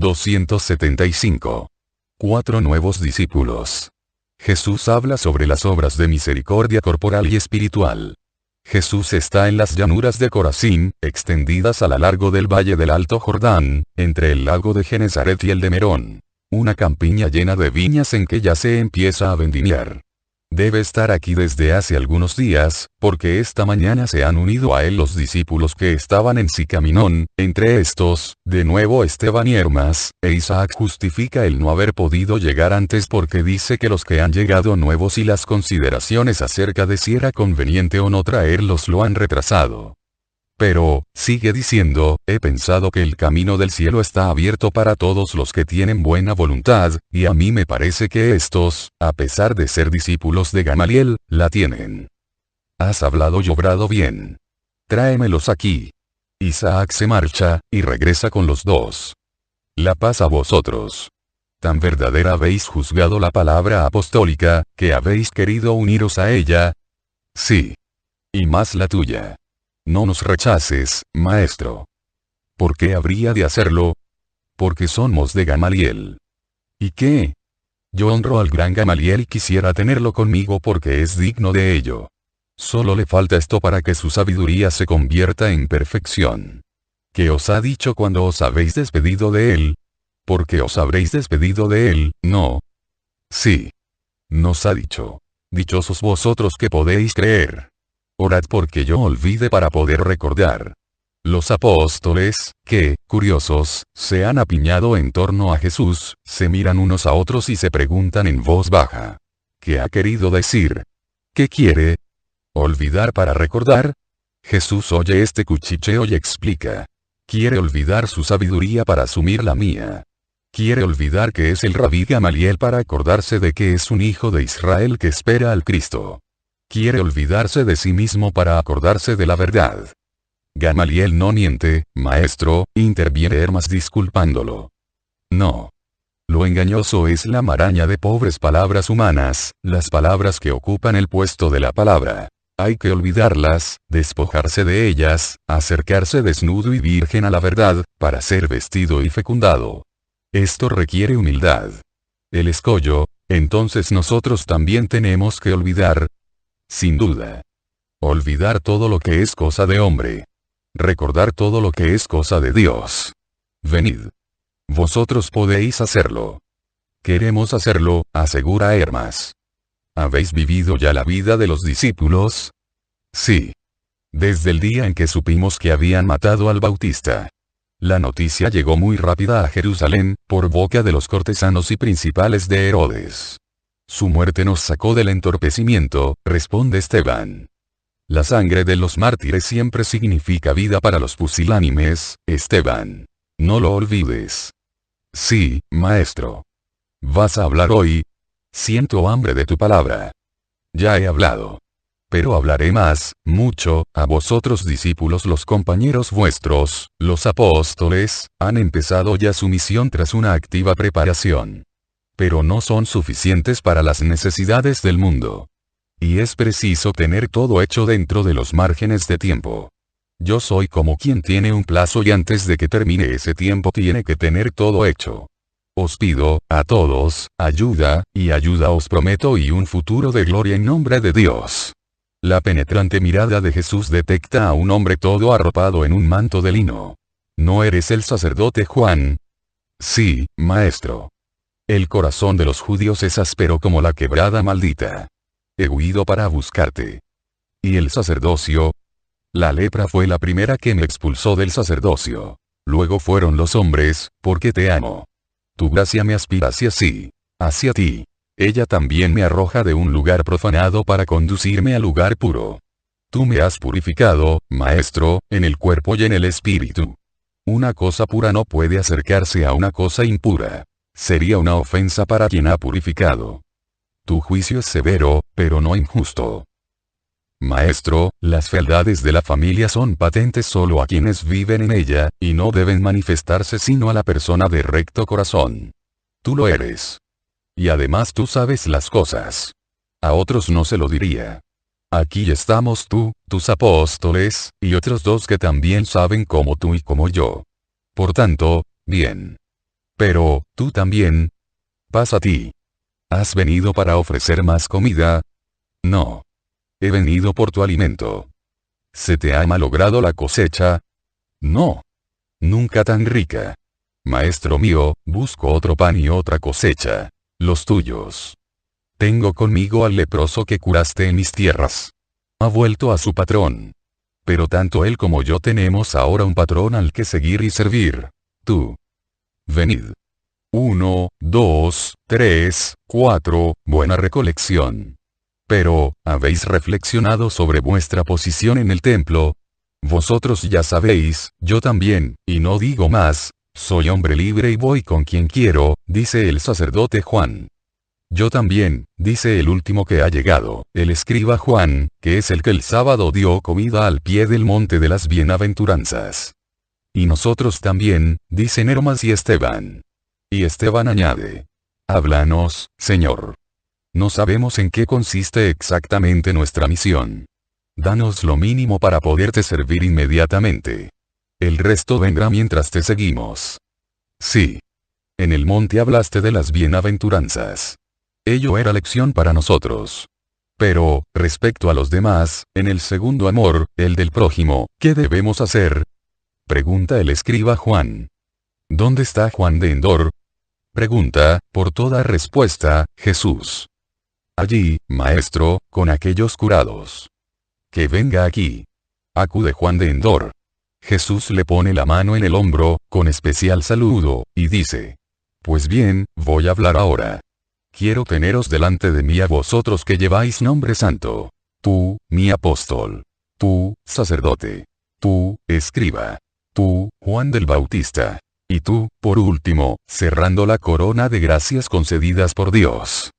275. 4 nuevos discípulos. Jesús habla sobre las obras de misericordia corporal y espiritual. Jesús está en las llanuras de Corazín, extendidas a lo largo del valle del Alto Jordán, entre el lago de Genesaret y el de Merón. Una campiña llena de viñas en que ya se empieza a vendimiar. Debe estar aquí desde hace algunos días, porque esta mañana se han unido a él los discípulos que estaban en Sicaminón, entre estos, de nuevo Esteban y Hermas, e Isaac justifica el no haber podido llegar antes porque dice que los que han llegado nuevos y las consideraciones acerca de si era conveniente o no traerlos lo han retrasado. Pero, sigue diciendo, he pensado que el camino del cielo está abierto para todos los que tienen buena voluntad, y a mí me parece que estos, a pesar de ser discípulos de Gamaliel, la tienen. Has hablado y obrado bien. Tráemelos aquí. Isaac se marcha, y regresa con los dos. La paz a vosotros. Tan verdadera habéis juzgado la palabra apostólica, que habéis querido uniros a ella. Sí. Y más la tuya. No nos rechaces, maestro. ¿Por qué habría de hacerlo? Porque somos de Gamaliel. ¿Y qué? Yo honro al gran Gamaliel y quisiera tenerlo conmigo porque es digno de ello. Solo le falta esto para que su sabiduría se convierta en perfección. ¿Qué os ha dicho cuando os habéis despedido de él? Porque os habréis despedido de él, ¿no? Sí. Nos ha dicho. Dichosos vosotros que podéis creer. Orad porque yo olvide para poder recordar. Los apóstoles, que, curiosos, se han apiñado en torno a Jesús, se miran unos a otros y se preguntan en voz baja. ¿Qué ha querido decir? ¿Qué quiere? ¿Olvidar para recordar? Jesús oye este cuchicheo y explica. Quiere olvidar su sabiduría para asumir la mía. Quiere olvidar que es el rabí Gamaliel para acordarse de que es un hijo de Israel que espera al Cristo. Quiere olvidarse de sí mismo para acordarse de la verdad. Gamaliel no miente, maestro, interviene Hermas disculpándolo. No. Lo engañoso es la maraña de pobres palabras humanas, las palabras que ocupan el puesto de la palabra. Hay que olvidarlas, despojarse de ellas, acercarse desnudo y virgen a la verdad, para ser vestido y fecundado. Esto requiere humildad. El escollo, entonces nosotros también tenemos que olvidar. Sin duda. Olvidar todo lo que es cosa de hombre. Recordar todo lo que es cosa de Dios. Venid. Vosotros podéis hacerlo. Queremos hacerlo, asegura Hermas. ¿Habéis vivido ya la vida de los discípulos? Sí. Desde el día en que supimos que habían matado al Bautista. La noticia llegó muy rápida a Jerusalén, por boca de los cortesanos y principales de Herodes. Su muerte nos sacó del entorpecimiento, responde Esteban. La sangre de los mártires siempre significa vida para los pusilánimes, Esteban. No lo olvides. Sí, maestro. ¿Vas a hablar hoy? Siento hambre de tu palabra. Ya he hablado. Pero hablaré más, mucho, a vosotros discípulos los compañeros vuestros, los apóstoles, han empezado ya su misión tras una activa preparación. Pero no son suficientes para las necesidades del mundo. Y es preciso tener todo hecho dentro de los márgenes de tiempo. Yo soy como quien tiene un plazo y antes de que termine ese tiempo tiene que tener todo hecho. Os pido, a todos, ayuda, y ayuda os prometo y un futuro de gloria en nombre de Dios. La penetrante mirada de Jesús detecta a un hombre todo arropado en un manto de lino. ¿No eres el sacerdote Juan? Sí, maestro. El corazón de los judíos es áspero como la quebrada maldita. He huido para buscarte. ¿Y el sacerdocio? La lepra fue la primera que me expulsó del sacerdocio. Luego fueron los hombres, porque te amo. Tu gracia me aspira hacia ti. Ella también me arroja de un lugar profanado para conducirme al lugar puro. Tú me has purificado, maestro, en el cuerpo y en el espíritu. Una cosa pura no puede acercarse a una cosa impura. Sería una ofensa para quien ha purificado. Tu juicio es severo, pero no injusto. Maestro, las fealdades de la familia son patentes solo a quienes viven en ella, y no deben manifestarse sino a la persona de recto corazón. Tú lo eres. Y además tú sabes las cosas. A otros no se lo diría. Aquí estamos tú, tus apóstoles, y otros dos que también saben como tú y como yo. Por tanto, bien. Pero, tú también. Paz a ti. ¿Has venido para ofrecer más comida? No. He venido por tu alimento. ¿Se te ha malogrado la cosecha? No. Nunca tan rica. Maestro mío, busco otro pan y otra cosecha. Los tuyos. Tengo conmigo al leproso que curaste en mis tierras. Ha vuelto a su patrón. Pero tanto él como yo tenemos ahora un patrón al que seguir y servir. Tú. Venid. 1, 2, 3, 4, buena recolección. Pero, ¿habéis reflexionado sobre vuestra posición en el templo? Vosotros ya sabéis, yo también, y no digo más, soy hombre libre y voy con quien quiero, dice el sacerdote Juan. Yo también, dice el último que ha llegado, el escriba Juan, que es el que el sábado dio comida al pie del monte de las bienaventuranzas. Y nosotros también, dicen Hermas y Esteban. Y Esteban añade: háblanos, Señor. No sabemos en qué consiste exactamente nuestra misión. Danos lo mínimo para poderte servir inmediatamente. El resto vendrá mientras te seguimos. Sí. En el monte hablaste de las bienaventuranzas. Ello era lección para nosotros. Pero, respecto a los demás, en el segundo amor, el del prójimo, ¿qué debemos hacer? Pregunta el escriba Juan. ¿Dónde está Juan de Endor? Pregunta, por toda respuesta, Jesús. Allí, maestro, con aquellos curados. Que venga aquí. Acude Juan de Endor. Jesús le pone la mano en el hombro, con especial saludo, y dice: pues bien, voy a hablar ahora. Quiero teneros delante de mí a vosotros que lleváis nombre santo. Tú, mi apóstol. Tú, sacerdote. Tú, escriba. Tú, Juan del Bautista. Y tú, por último, cerrando la corona de gracias concedidas por Dios.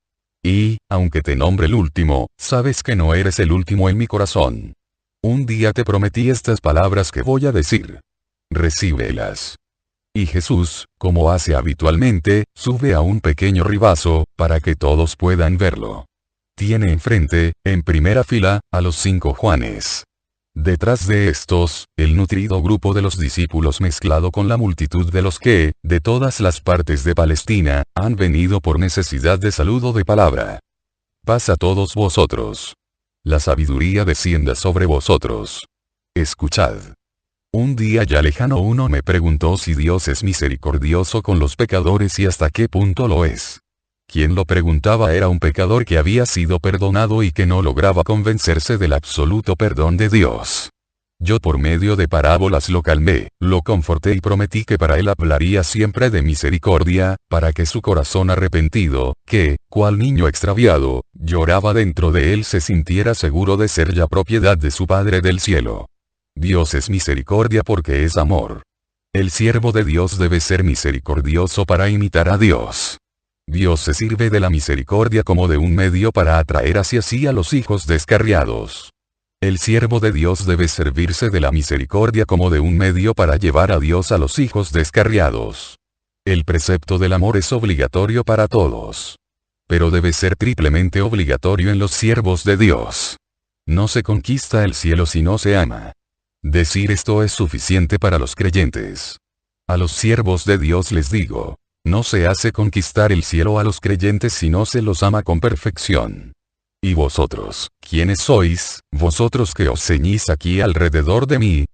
Y, aunque te nombre el último, sabes que no eres el último en mi corazón. Un día te prometí estas palabras que voy a decir. Recíbelas. Y Jesús, como hace habitualmente, sube a un pequeño ribazo, para que todos puedan verlo. Tiene enfrente, en primera fila, a los 5 Juanes. Detrás de estos, el nutrido grupo de los discípulos mezclado con la multitud de los que, de todas las partes de Palestina, han venido por necesidad de salud o de palabra. Paz a todos vosotros. La sabiduría descienda sobre vosotros. Escuchad. Un día ya lejano uno me preguntó si Dios es misericordioso con los pecadores y hasta qué punto lo es. Quien lo preguntaba era un pecador que había sido perdonado y que no lograba convencerse del absoluto perdón de Dios. Yo por medio de parábolas lo calmé, lo conforté y prometí que para él hablaría siempre de misericordia, para que su corazón arrepentido, que, cual niño extraviado, lloraba dentro de él, se sintiera seguro de ser ya propiedad de su Padre del cielo. Dios es misericordia porque es amor. El siervo de Dios debe ser misericordioso para imitar a Dios. Dios se sirve de la misericordia como de un medio para atraer hacia sí a los hijos descarriados. El siervo de Dios debe servirse de la misericordia como de un medio para llevar a Dios a los hijos descarriados. El precepto del amor es obligatorio para todos. Pero debe ser triplemente obligatorio en los siervos de Dios. No se conquista el cielo si no se ama. Decir esto es suficiente para los creyentes. A los siervos de Dios les digo: no se hace conquistar el cielo a los creyentes si no se los ama con perfección. ¿Y vosotros, quiénes sois, vosotros que os ceñís aquí alrededor de mí?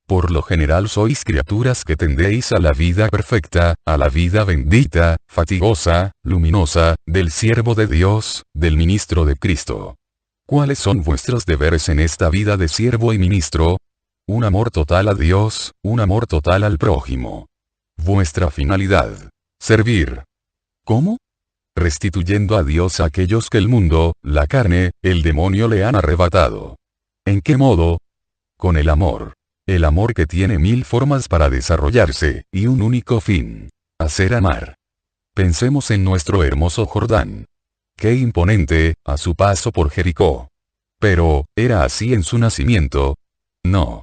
Por lo general sois criaturas que tendéis a la vida perfecta, a la vida bendita, fatigosa, luminosa, del siervo de Dios, del ministro de Cristo. ¿Cuáles son vuestros deberes en esta vida de siervo y ministro? Un amor total a Dios, un amor total al prójimo. Vuestra finalidad: servir. ¿Cómo? Restituyendo a Dios a aquellos que el mundo, la carne, el demonio le han arrebatado. ¿En qué modo? Con el amor. El amor que tiene 1000 formas para desarrollarse, y un único fin: hacer amar. Pensemos en nuestro hermoso Jordán. Qué imponente, a su paso por Jericó. Pero, ¿era así en su nacimiento? No.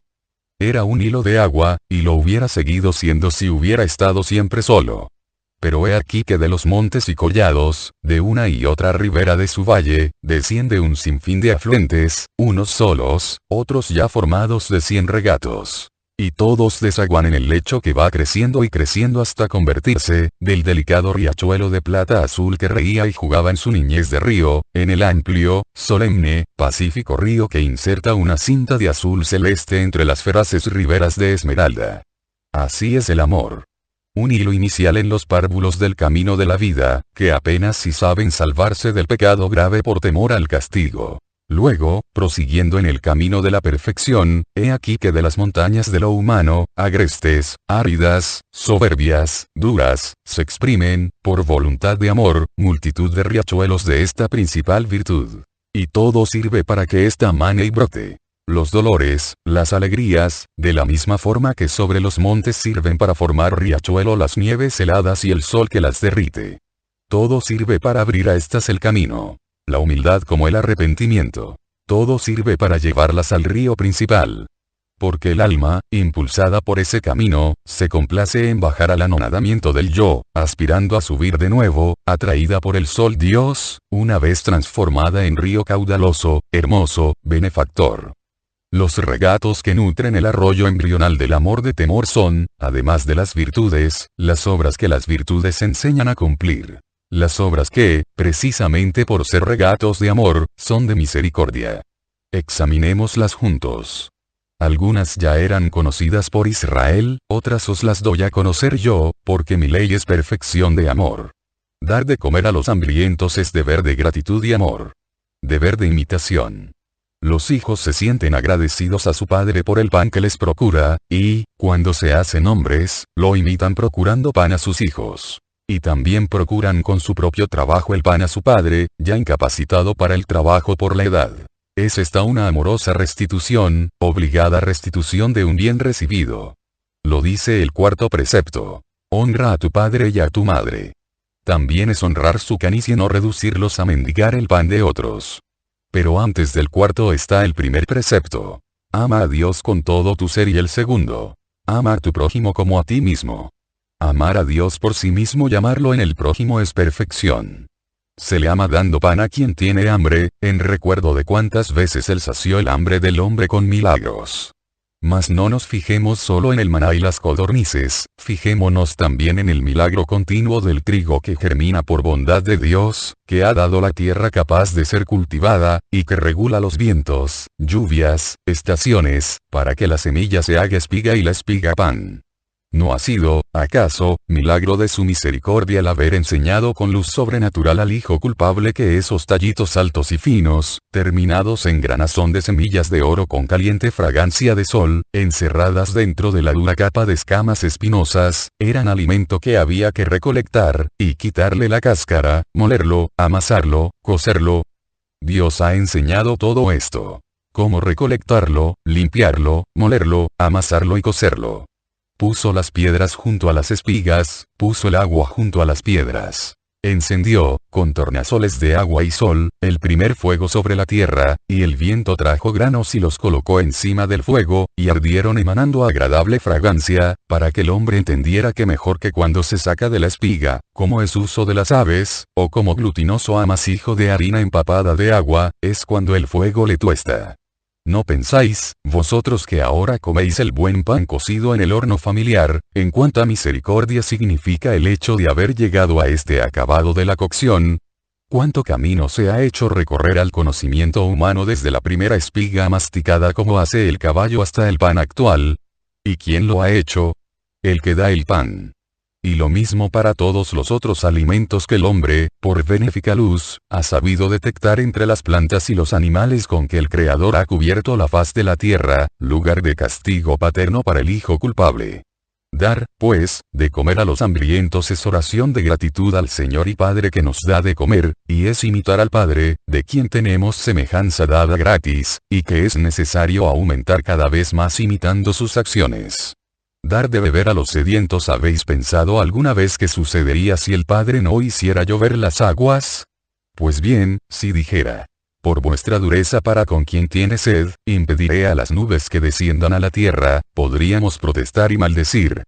Era un hilo de agua, y lo hubiera seguido siendo si hubiera estado siempre solo. Pero he aquí que de los montes y collados, de una y otra ribera de su valle, desciende un sinfín de afluentes, unos solos, otros ya formados de 100 regatos. Y todos desaguan en el lecho que va creciendo y creciendo hasta convertirse, del delicado riachuelo de plata azul que reía y jugaba en su niñez de río, en el amplio, solemne, pacífico río que inserta una cinta de azul celeste entre las feraces riberas de esmeralda. Así es el amor. Un hilo inicial en los párvulos del camino de la vida, que apenas si saben salvarse del pecado grave por temor al castigo. Luego, prosiguiendo en el camino de la perfección, he aquí que de las montañas de lo humano, agrestes, áridas, soberbias, duras, se exprimen, por voluntad de amor, multitud de riachuelos de esta principal virtud. Y todo sirve para que ésta mane y brote. Los dolores, las alegrías, de la misma forma que sobre los montes sirven para formar riachuelo las nieves heladas y el sol que las derrite. Todo sirve para abrir a estas el camino. La humildad como el arrepentimiento. Todo sirve para llevarlas al río principal. Porque el alma, impulsada por ese camino, se complace en bajar al anonadamiento del yo, aspirando a subir de nuevo, atraída por el sol Dios, una vez transformada en río caudaloso, hermoso, benefactor. Los regatos que nutren el arroyo embrional del amor de temor son, además de las virtudes, las obras que las virtudes enseñan a cumplir. Las obras que, precisamente por ser regatos de amor, son de misericordia. Examinémoslas juntos. Algunas ya eran conocidas por Israel, otras os las doy a conocer yo, porque mi ley es perfección de amor. Dar de comer a los hambrientos es deber de gratitud y amor. Deber de imitación. Los hijos se sienten agradecidos a su padre por el pan que les procura, y, cuando se hacen hombres, lo imitan procurando pan a sus hijos. Y también procuran con su propio trabajo el pan a su padre, ya incapacitado para el trabajo por la edad. Es esta una amorosa restitución, obligada restitución de un bien recibido. Lo dice el cuarto precepto. Honra a tu padre y a tu madre. También es honrar su canicie y no reducirlos a mendigar el pan de otros. Pero antes del cuarto está el primer precepto. Ama a Dios con todo tu ser y el segundo. Ama a tu prójimo como a ti mismo. Amar a Dios por sí mismo y amarlo en el prójimo es perfección. Se le ama dando pan a quien tiene hambre, en recuerdo de cuántas veces él sació el hambre del hombre con milagros. Mas no nos fijemos solo en el maná y las codornices, fijémonos también en el milagro continuo del trigo que germina por bondad de Dios, que ha dado la tierra capaz de ser cultivada, y que regula los vientos, lluvias, estaciones, para que la semilla se haga espiga y la espiga pan. ¿No ha sido, acaso, milagro de su misericordia el haber enseñado con luz sobrenatural al hijo culpable que esos tallitos altos y finos, terminados en granazón de semillas de oro con caliente fragancia de sol, encerradas dentro de la dura capa de escamas espinosas, eran alimento que había que recolectar, y quitarle la cáscara, molerlo, amasarlo, cocerlo? Dios ha enseñado todo esto. Cómo recolectarlo, limpiarlo, molerlo, amasarlo y cocerlo. Puso las piedras junto a las espigas, puso el agua junto a las piedras. Encendió, con tornasoles de agua y sol, el primer fuego sobre la tierra, y el viento trajo granos y los colocó encima del fuego, y ardieron emanando agradable fragancia, para que el hombre entendiera que mejor que cuando se saca de la espiga, como es uso de las aves, o como glutinoso amasijo de harina empapada de agua, es cuando el fuego le tuesta. ¿No pensáis, vosotros que ahora coméis el buen pan cocido en el horno familiar, en cuánta misericordia significa el hecho de haber llegado a este acabado de la cocción? ¿Cuánto camino se ha hecho recorrer al conocimiento humano desde la primera espiga masticada como hace el caballo hasta el pan actual? ¿Y quién lo ha hecho? El que da el pan. Y lo mismo para todos los otros alimentos que el hombre, por benéfica luz, ha sabido detectar entre las plantas y los animales con que el Creador ha cubierto la faz de la tierra, lugar de castigo paterno para el hijo culpable. Dar, pues, de comer a los hambrientos es oración de gratitud al Señor y Padre que nos da de comer, y es imitar al Padre, de quien tenemos semejanza dada gratis, y que es necesario aumentar cada vez más imitando sus acciones. Dar de beber a los sedientos. ¿Habéis pensado alguna vez qué sucedería si el Padre no hiciera llover las aguas? Pues bien, si dijera, por vuestra dureza para con quien tiene sed, impediré a las nubes que desciendan a la tierra, podríamos protestar y maldecir.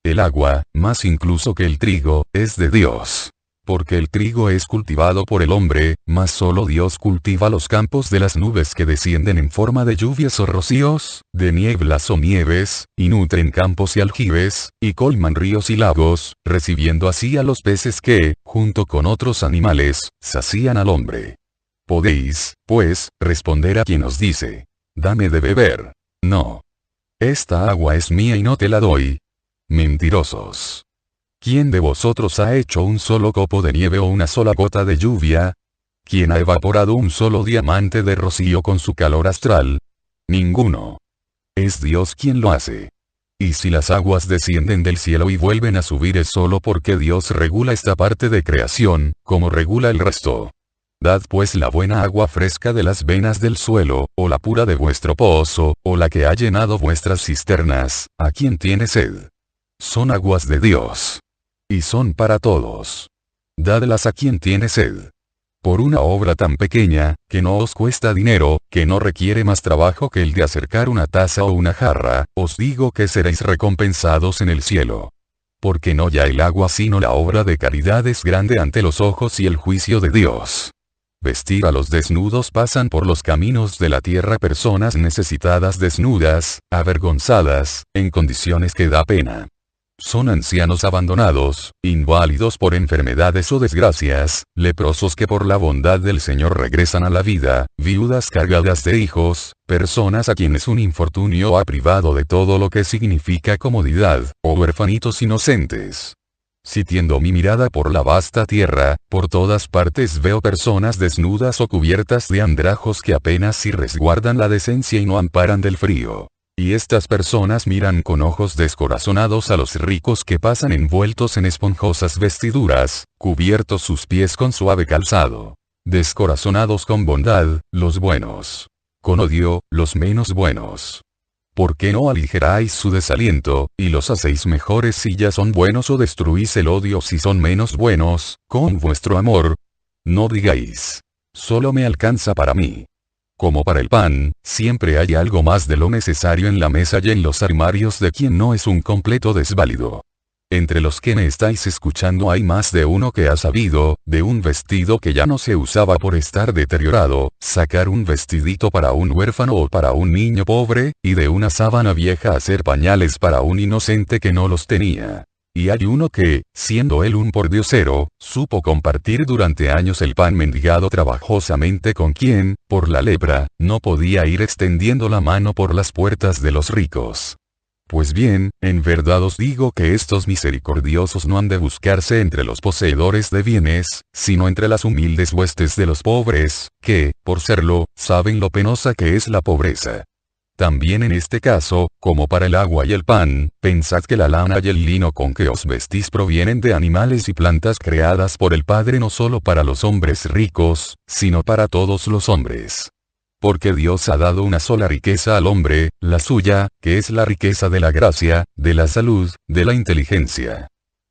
El agua, más incluso que el trigo, es de Dios. Porque el trigo es cultivado por el hombre, mas solo Dios cultiva los campos de las nubes que descienden en forma de lluvias o rocíos, de nieblas o nieves, y nutren campos y aljibes, y colman ríos y lagos, recibiendo así a los peces que, junto con otros animales, sacían al hombre. Podéis, pues, responder a quien os dice: dame de beber. No. Esta agua es mía y no te la doy. Mentirosos. ¿Quién de vosotros ha hecho un solo copo de nieve o una sola gota de lluvia? ¿Quién ha evaporado un solo diamante de rocío con su calor astral? Ninguno. Es Dios quien lo hace. Y si las aguas descienden del cielo y vuelven a subir es solo porque Dios regula esta parte de creación, como regula el resto. Dad pues la buena agua fresca de las venas del suelo, o la pura de vuestro pozo, o la que ha llenado vuestras cisternas, a quien tiene sed. Son aguas de Dios. Y son para todos. Dadlas a quien tiene sed. Por una obra tan pequeña, que no os cuesta dinero, que no requiere más trabajo que el de acercar una taza o una jarra, os digo que seréis recompensados en el cielo. Porque no ya el agua sino la obra de caridad es grande ante los ojos y el juicio de Dios. Vestir a los desnudos pasan por los caminos de la tierra personas necesitadas desnudas, avergonzadas, en condiciones que da pena. Son ancianos abandonados, inválidos por enfermedades o desgracias, leprosos que por la bondad del Señor regresan a la vida, viudas cargadas de hijos, personas a quienes un infortunio ha privado de todo lo que significa comodidad, o huérfanitos inocentes. Si tiendo mi mirada por la vasta tierra, por todas partes veo personas desnudas o cubiertas de andrajos que apenas si resguardan la decencia y no amparan del frío. Y estas personas miran con ojos descorazonados a los ricos que pasan envueltos en esponjosas vestiduras, cubiertos sus pies con suave calzado. Descorazonados con bondad, los buenos. Con odio, los menos buenos. ¿Por qué no aligeráis su desaliento, y los hacéis mejores si ya son buenos o destruís el odio si son menos buenos, con vuestro amor? No digáis: solo me alcanza para mí. Como para el pan, siempre hay algo más de lo necesario en la mesa y en los armarios de quien no es un completo desválido. Entre los que me estáis escuchando hay más de uno que ha sabido, de un vestido que ya no se usaba por estar deteriorado, sacar un vestidito para un huérfano o para un niño pobre, y de una sábana vieja hacer pañales para un inocente que no los tenía. Y hay uno que, siendo él un pordiosero, supo compartir durante años el pan mendigado trabajosamente con quien, por la lepra, no podía ir extendiendo la mano por las puertas de los ricos. Pues bien, en verdad os digo que estos misericordiosos no han de buscarse entre los poseedores de bienes, sino entre las humildes huestes de los pobres, que, por serlo, saben lo penosa que es la pobreza. También en este caso, como para el agua y el pan, pensad que la lana y el lino con que os vestís provienen de animales y plantas creadas por el Padre no solo para los hombres ricos, sino para todos los hombres. Porque Dios ha dado una sola riqueza al hombre, la suya, que es la riqueza de la gracia, de la salud, de la inteligencia.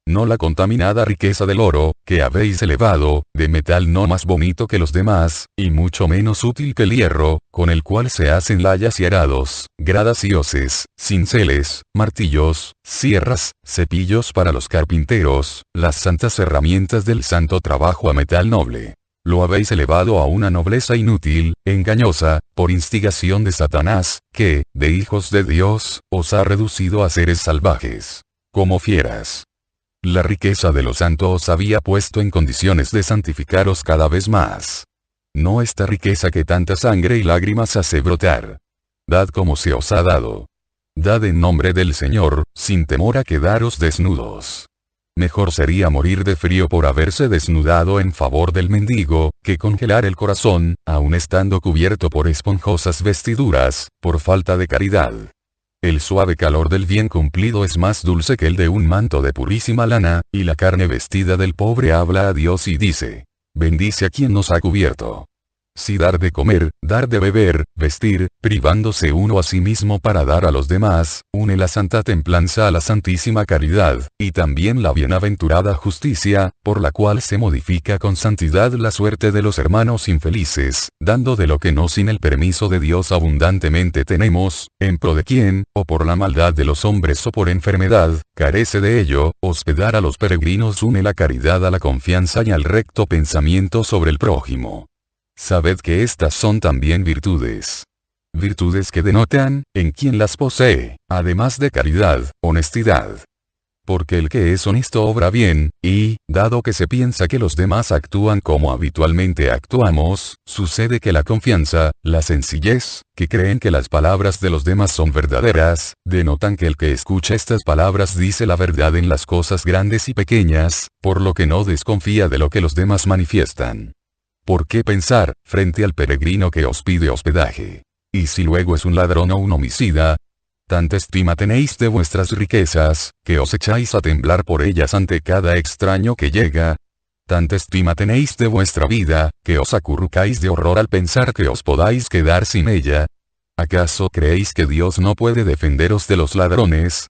No la contaminada riqueza del oro, que habéis elevado, de metal no más bonito que los demás, y mucho menos útil que el hierro, con el cual se hacen layas y arados, gradas y hoces, cinceles, martillos, sierras, cepillos para los carpinteros, las santas herramientas del santo trabajo a metal noble. Lo habéis elevado a una nobleza inútil, engañosa, por instigación de Satanás, que, de hijos de Dios, os ha reducido a seres salvajes. Como fieras. La riqueza de los santos os había puesto en condiciones de santificaros cada vez más. No esta riqueza que tanta sangre y lágrimas hace brotar. Dad como se os ha dado. Dad en nombre del Señor, sin temor a quedaros desnudos. Mejor sería morir de frío por haberse desnudado en favor del mendigo, que congelar el corazón, aun estando cubierto por esponjosas vestiduras, por falta de caridad. El suave calor del bien cumplido es más dulce que el de un manto de purísima lana, y la carne vestida del pobre habla a Dios y dice: bendice a quien nos ha cubierto. Si dar de comer, dar de beber, vestir, privándose uno a sí mismo para dar a los demás, une la santa templanza a la santísima caridad, y también la bienaventurada justicia, por la cual se modifica con santidad la suerte de los hermanos infelices, dando de lo que no sin el permiso de Dios abundantemente tenemos, en pro de quien, o por la maldad de los hombres o por enfermedad, carece de ello, hospedar a los peregrinos une la caridad a la confianza y al recto pensamiento sobre el prójimo. Sabed que estas son también virtudes. Virtudes que denotan, en quien las posee, además de caridad, honestidad. Porque el que es honesto obra bien, y, dado que se piensa que los demás actúan como habitualmente actuamos, sucede que la confianza, la sencillez, que creen que las palabras de los demás son verdaderas, denotan que el que escucha estas palabras dice la verdad en las cosas grandes y pequeñas, por lo que no desconfía de lo que los demás manifiestan. ¿Por qué pensar, frente al peregrino que os pide hospedaje? Y si luego es un ladrón o un homicida, tanta estima tenéis de vuestras riquezas, que os echáis a temblar por ellas ante cada extraño que llega. Tanta estima tenéis de vuestra vida, que os acurrucáis de horror al pensar que os podáis quedar sin ella. ¿Acaso creéis que Dios no puede defenderos de los ladrones?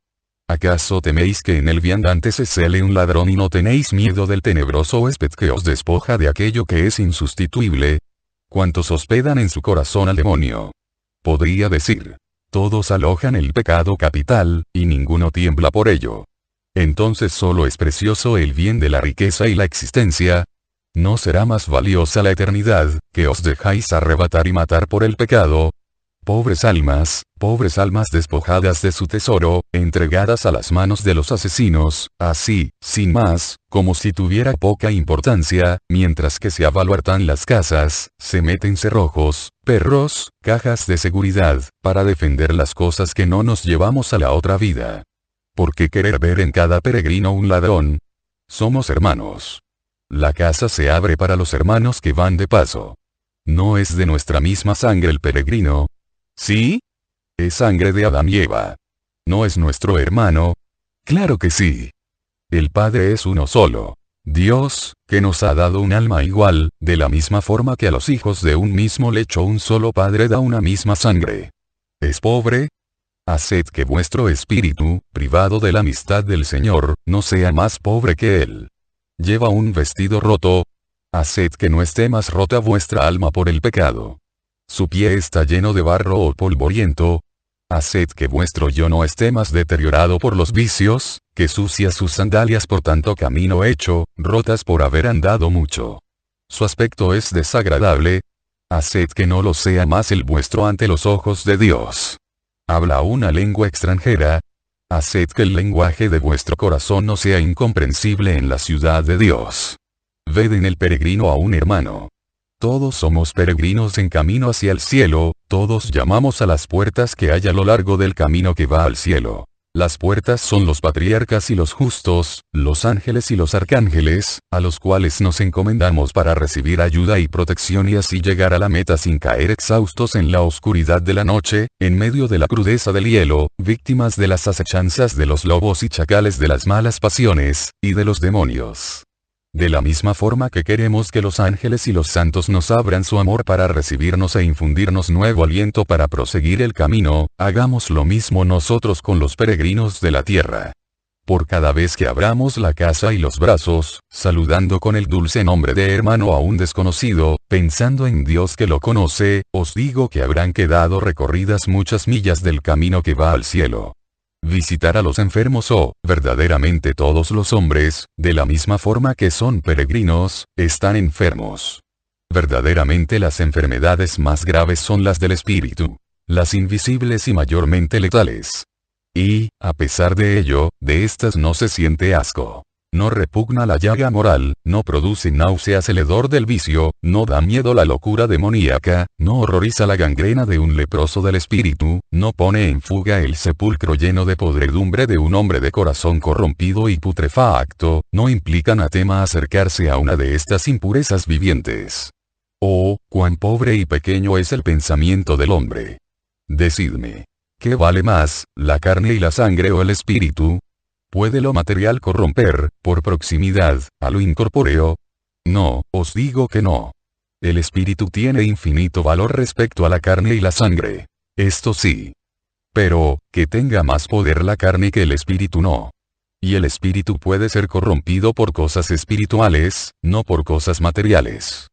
¿Acaso teméis que en el viandante se cele un ladrón y no tenéis miedo del tenebroso huésped que os despoja de aquello que es insustituible? ¿Cuántos hospedan en su corazón al demonio? Podría decir. Todos alojan el pecado capital, y ninguno tiembla por ello. Entonces solo es precioso el bien de la riqueza y la existencia. ¿No será más valiosa la eternidad, que os dejáis arrebatar y matar por el pecado? Pobres almas despojadas de su tesoro, entregadas a las manos de los asesinos, así, sin más, como si tuviera poca importancia, mientras que se abaluartan las casas, se meten cerrojos, perros, cajas de seguridad, para defender las cosas que no nos llevamos a la otra vida. ¿Por qué querer ver en cada peregrino un ladrón? Somos hermanos. La casa se abre para los hermanos que van de paso. ¿No es de nuestra misma sangre el peregrino? ¿Sí? Es sangre de Adán y Eva. ¿No es nuestro hermano? Claro que sí. El Padre es uno solo. Dios, que nos ha dado un alma igual, de la misma forma que a los hijos de un mismo lecho un solo Padre da una misma sangre. ¿Es pobre? Haced que vuestro espíritu, privado de la amistad del Señor, no sea más pobre que Él. Lleva un vestido roto. Haced que no esté más rota vuestra alma por el pecado. Su pie está lleno de barro o polvoriento. Haced que vuestro yo no esté más deteriorado por los vicios, que sucia sus sandalias por tanto camino hecho, rotas por haber andado mucho. Su aspecto es desagradable. Haced que no lo sea más el vuestro ante los ojos de Dios. Habla una lengua extranjera. Haced que el lenguaje de vuestro corazón no sea incomprensible en la ciudad de Dios. Ved en el peregrino a un hermano. Todos somos peregrinos en camino hacia el cielo, todos llamamos a las puertas que hay a lo largo del camino que va al cielo. Las puertas son los patriarcas y los justos, los ángeles y los arcángeles, a los cuales nos encomendamos para recibir ayuda y protección y así llegar a la meta sin caer exhaustos en la oscuridad de la noche, en medio de la crudeza del hielo, víctimas de las acechanzas de los lobos y chacales de las malas pasiones, y de los demonios. De la misma forma que queremos que los ángeles y los santos nos abran su amor para recibirnos e infundirnos nuevo aliento para proseguir el camino, hagamos lo mismo nosotros con los peregrinos de la tierra. Por cada vez que abramos la casa y los brazos, saludando con el dulce nombre de hermano a un desconocido, pensando en Dios que lo conoce, os digo que habrán quedado recorridas muchas millas del camino que va al cielo. Visitar a los enfermos verdaderamente todos los hombres, de la misma forma que son peregrinos, están enfermos. Verdaderamente las enfermedades más graves son las del espíritu, las invisibles y mayormente letales. Y, a pesar de ello, de estas no se siente asco. No repugna la llaga moral, no produce náuseas el hedor del vicio, no da miedo la locura demoníaca, no horroriza la gangrena de un leproso del espíritu, no pone en fuga el sepulcro lleno de podredumbre de un hombre de corazón corrompido y putrefacto, no implica anatema acercarse a una de estas impurezas vivientes. Oh, cuán pobre y pequeño es el pensamiento del hombre. Decidme, ¿qué vale más, la carne y la sangre o el espíritu? ¿Puede lo material corromper, por proximidad, a lo incorpóreo? No, os digo que no. El espíritu tiene infinito valor respecto a la carne y la sangre. Esto sí. Pero, que tenga más poder la carne que el espíritu no. Y el espíritu puede ser corrompido por cosas espirituales, no por cosas materiales.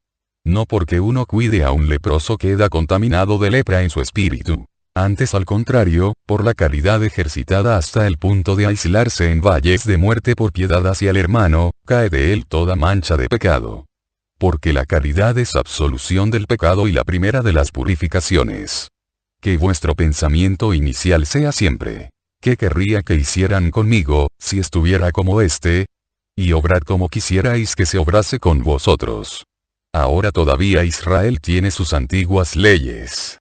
No porque uno cuide a un leproso queda contaminado de lepra en su espíritu. Antes al contrario, por la caridad ejercitada hasta el punto de aislarse en valles de muerte por piedad hacia el hermano, cae de él toda mancha de pecado. Porque la caridad es absolución del pecado y la primera de las purificaciones. Que vuestro pensamiento inicial sea siempre: ¿qué querría que hicieran conmigo, si estuviera como éste? Y obrad como quisierais que se obrase con vosotros. Ahora todavía Israel tiene sus antiguas leyes.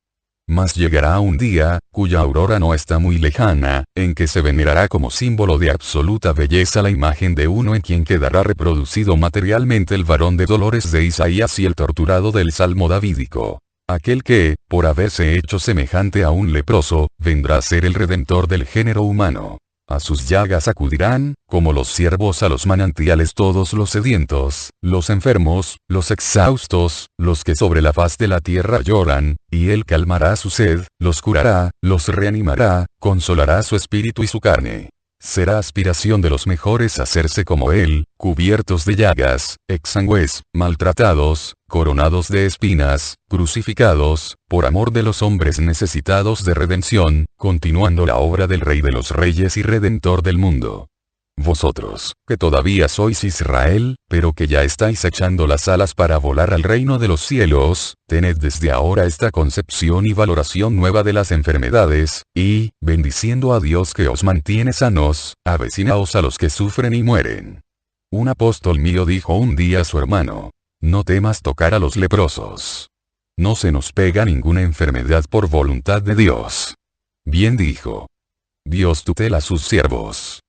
Mas llegará un día, cuya aurora no está muy lejana, en que se venerará como símbolo de absoluta belleza la imagen de uno en quien quedará reproducido materialmente el varón de dolores de Isaías y el torturado del Salmo davídico. Aquel que, por haberse hecho semejante a un leproso, vendrá a ser el redentor del género humano. A sus llagas acudirán, como los ciervos a los manantiales todos los sedientos, los enfermos, los exhaustos, los que sobre la faz de la tierra lloran, y él calmará su sed, los curará, los reanimará, consolará su espíritu y su carne. Será aspiración de los mejores hacerse como él, cubiertos de llagas, exangües, maltratados, coronados de espinas, crucificados, por amor de los hombres necesitados de redención, continuando la obra del Rey de los Reyes y Redentor del mundo. Vosotros, que todavía sois Israel, pero que ya estáis echando las alas para volar al reino de los cielos, tened desde ahora esta concepción y valoración nueva de las enfermedades, y, bendiciendo a Dios que os mantiene sanos, avecinaos a los que sufren y mueren. Un apóstol mío dijo un día a su hermano: no temas tocar a los leprosos. No se nos pega ninguna enfermedad por voluntad de Dios. Bien dijo. Dios tutela a sus siervos.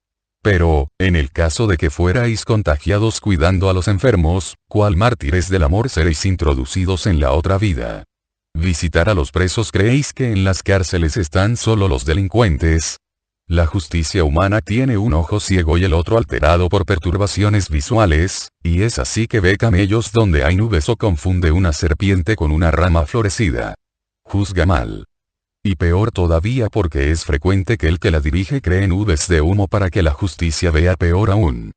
Pero, en el caso de que fuerais contagiados cuidando a los enfermos, ¿cuál mártires del amor seréis introducidos en la otra vida? ¿Visitar a los presos creéis que en las cárceles están solo los delincuentes? La justicia humana tiene un ojo ciego y el otro alterado por perturbaciones visuales, y es así que ve camellos donde hay nubes o confunde una serpiente con una rama florecida. Juzga mal. Y peor todavía porque es frecuente que el que la dirige cree nubes de humo para que la justicia vea peor aún.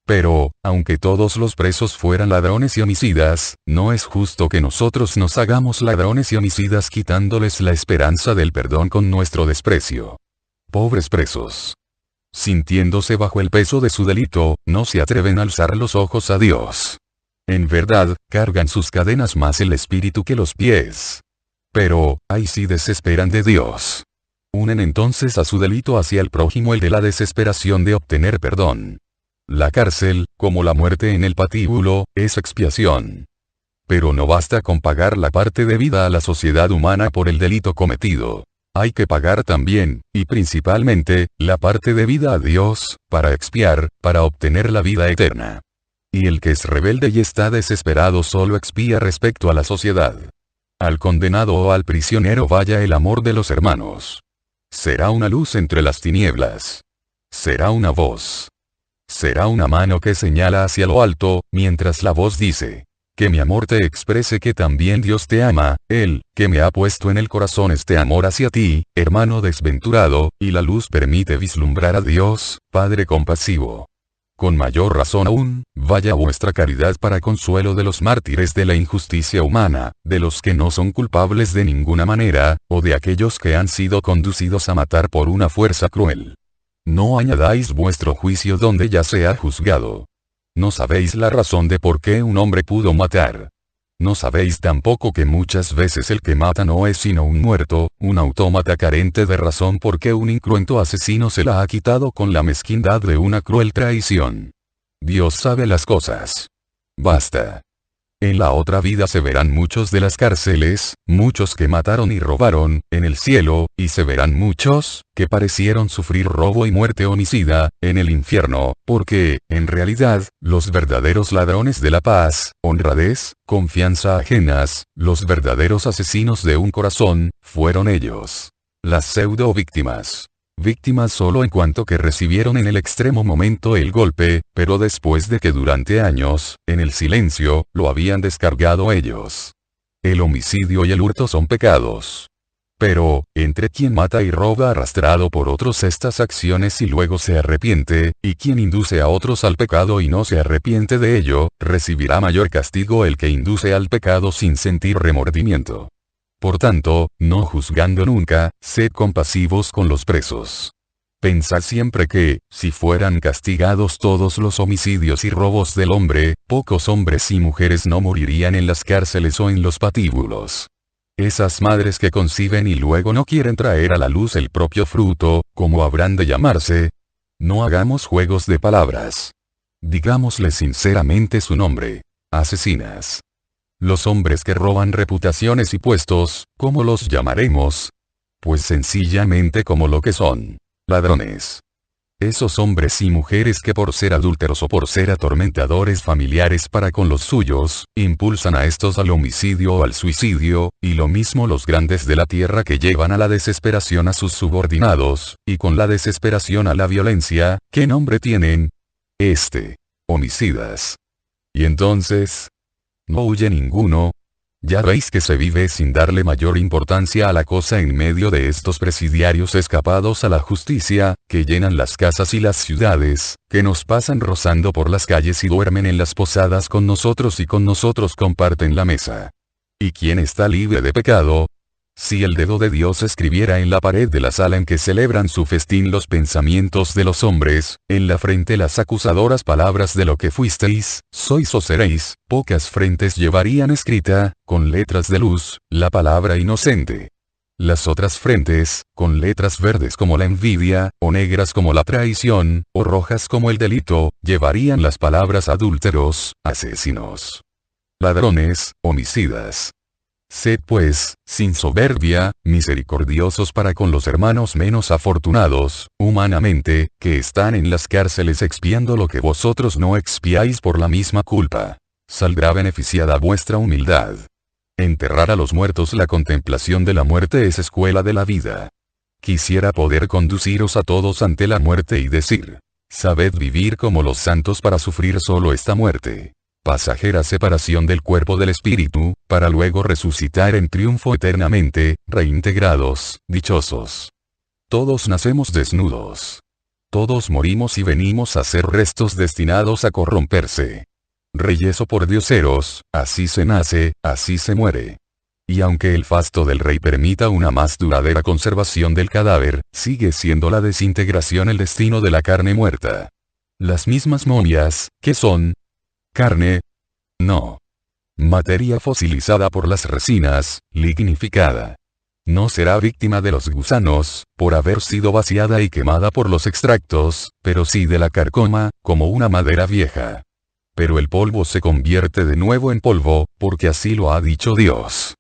Pero, aunque todos los presos fueran ladrones y homicidas, no es justo que nosotros nos hagamos ladrones y homicidas quitándoles la esperanza del perdón con nuestro desprecio. Pobres presos. Sintiéndose bajo el peso de su delito, no se atreven a alzar los ojos a Dios. En verdad, cargan sus cadenas más el espíritu que los pies. Pero, ahí sí desesperan de Dios. Unen entonces a su delito hacia el prójimo el de la desesperación de obtener perdón. La cárcel, como la muerte en el patíbulo, es expiación. Pero no basta con pagar la parte debida a la sociedad humana por el delito cometido. Hay que pagar también, y principalmente, la parte debida a Dios, para expiar, para obtener la vida eterna. Y el que es rebelde y está desesperado solo expía respecto a la sociedad. Al condenado o al prisionero vaya el amor de los hermanos. Será una luz entre las tinieblas. Será una voz. Será una mano que señala hacia lo alto, mientras la voz dice: que mi amor te exprese que también Dios te ama, Él, que me ha puesto en el corazón este amor hacia ti, hermano desventurado, y la luz permite vislumbrar a Dios, Padre compasivo. Con mayor razón aún, vaya vuestra caridad para consuelo de los mártires de la injusticia humana, de los que no son culpables de ninguna manera, o de aquellos que han sido conducidos a matar por una fuerza cruel. No añadáis vuestro juicio donde ya se ha juzgado. No sabéis la razón de por qué un hombre pudo matar. No sabéis tampoco que muchas veces el que mata no es sino un muerto, un autómata carente de razón porque un incruento asesino se la ha quitado con la mezquindad de una cruel traición. Dios sabe las cosas. Basta. En la otra vida se verán muchos de las cárceles, muchos que mataron y robaron, en el cielo, y se verán muchos, que parecieron sufrir robo y muerte homicida, en el infierno, porque, en realidad, los verdaderos ladrones de la paz, honradez, confianza ajenas, los verdaderos asesinos de un corazón, fueron ellos. Las pseudo víctimas. Víctimas solo en cuanto que recibieron en el extremo momento el golpe, pero después de que durante años, en el silencio, lo habían descargado ellos. El homicidio y el hurto son pecados. Pero, entre quien mata y roba arrastrado por otros estas acciones y luego se arrepiente, y quien induce a otros al pecado y no se arrepiente de ello, recibirá mayor castigo el que induce al pecado sin sentir remordimiento. Por tanto, no juzgando nunca, sed compasivos con los presos. Pensad siempre que, si fueran castigados todos los homicidios y robos del hombre, pocos hombres y mujeres no morirían en las cárceles o en los patíbulos. Esas madres que conciben y luego no quieren traer a la luz el propio fruto, como habrán de llamarse. No hagamos juegos de palabras. Digámosle sinceramente su nombre. Asesinas. Los hombres que roban reputaciones y puestos, ¿cómo los llamaremos? Pues sencillamente como lo que son. Ladrones. Esos hombres y mujeres que por ser adúlteros o por ser atormentadores familiares para con los suyos, impulsan a estos al homicidio o al suicidio, y lo mismo los grandes de la tierra que llevan a la desesperación a sus subordinados, y con la desesperación a la violencia, ¿qué nombre tienen? Homicidas. Y entonces, no huye ninguno. Ya veis que se vive sin darle mayor importancia a la cosa en medio de estos presidiarios escapados a la justicia, que llenan las casas y las ciudades, que nos pasan rozando por las calles y duermen en las posadas con nosotros y con nosotros comparten la mesa. ¿Y quién está libre de pecado? Si el dedo de Dios escribiera en la pared de la sala en que celebran su festín los pensamientos de los hombres, en la frente las acusadoras palabras de lo que fuisteis, sois o seréis, pocas frentes llevarían escrita, con letras de luz, la palabra inocente. Las otras frentes, con letras verdes como la envidia, o negras como la traición, o rojas como el delito, llevarían las palabras adúlteros, asesinos, ladrones, homicidas. Sed pues, sin soberbia, misericordiosos para con los hermanos menos afortunados, humanamente, que están en las cárceles expiando lo que vosotros no expiáis por la misma culpa. Saldrá beneficiada vuestra humildad. Enterrar a los muertos. La contemplación de la muerte es escuela de la vida. Quisiera poder conduciros a todos ante la muerte y decir: sabed vivir como los santos para sufrir solo esta muerte. Pasajera separación del cuerpo del espíritu, para luego resucitar en triunfo eternamente, reintegrados, dichosos. Todos nacemos desnudos. Todos morimos y venimos a ser restos destinados a corromperse. Reyes o por dioseros, así se nace, así se muere. Y aunque el fasto del rey permita una más duradera conservación del cadáver, sigue siendo la desintegración el destino de la carne muerta. Las mismas momias, ¿qué son? ¿Carne? No. Materia fosilizada por las resinas, lignificada. No será víctima de los gusanos, por haber sido vaciada y quemada por los extractos, pero sí de la carcoma, como una madera vieja. Pero el polvo se convierte de nuevo en polvo, porque así lo ha dicho Dios.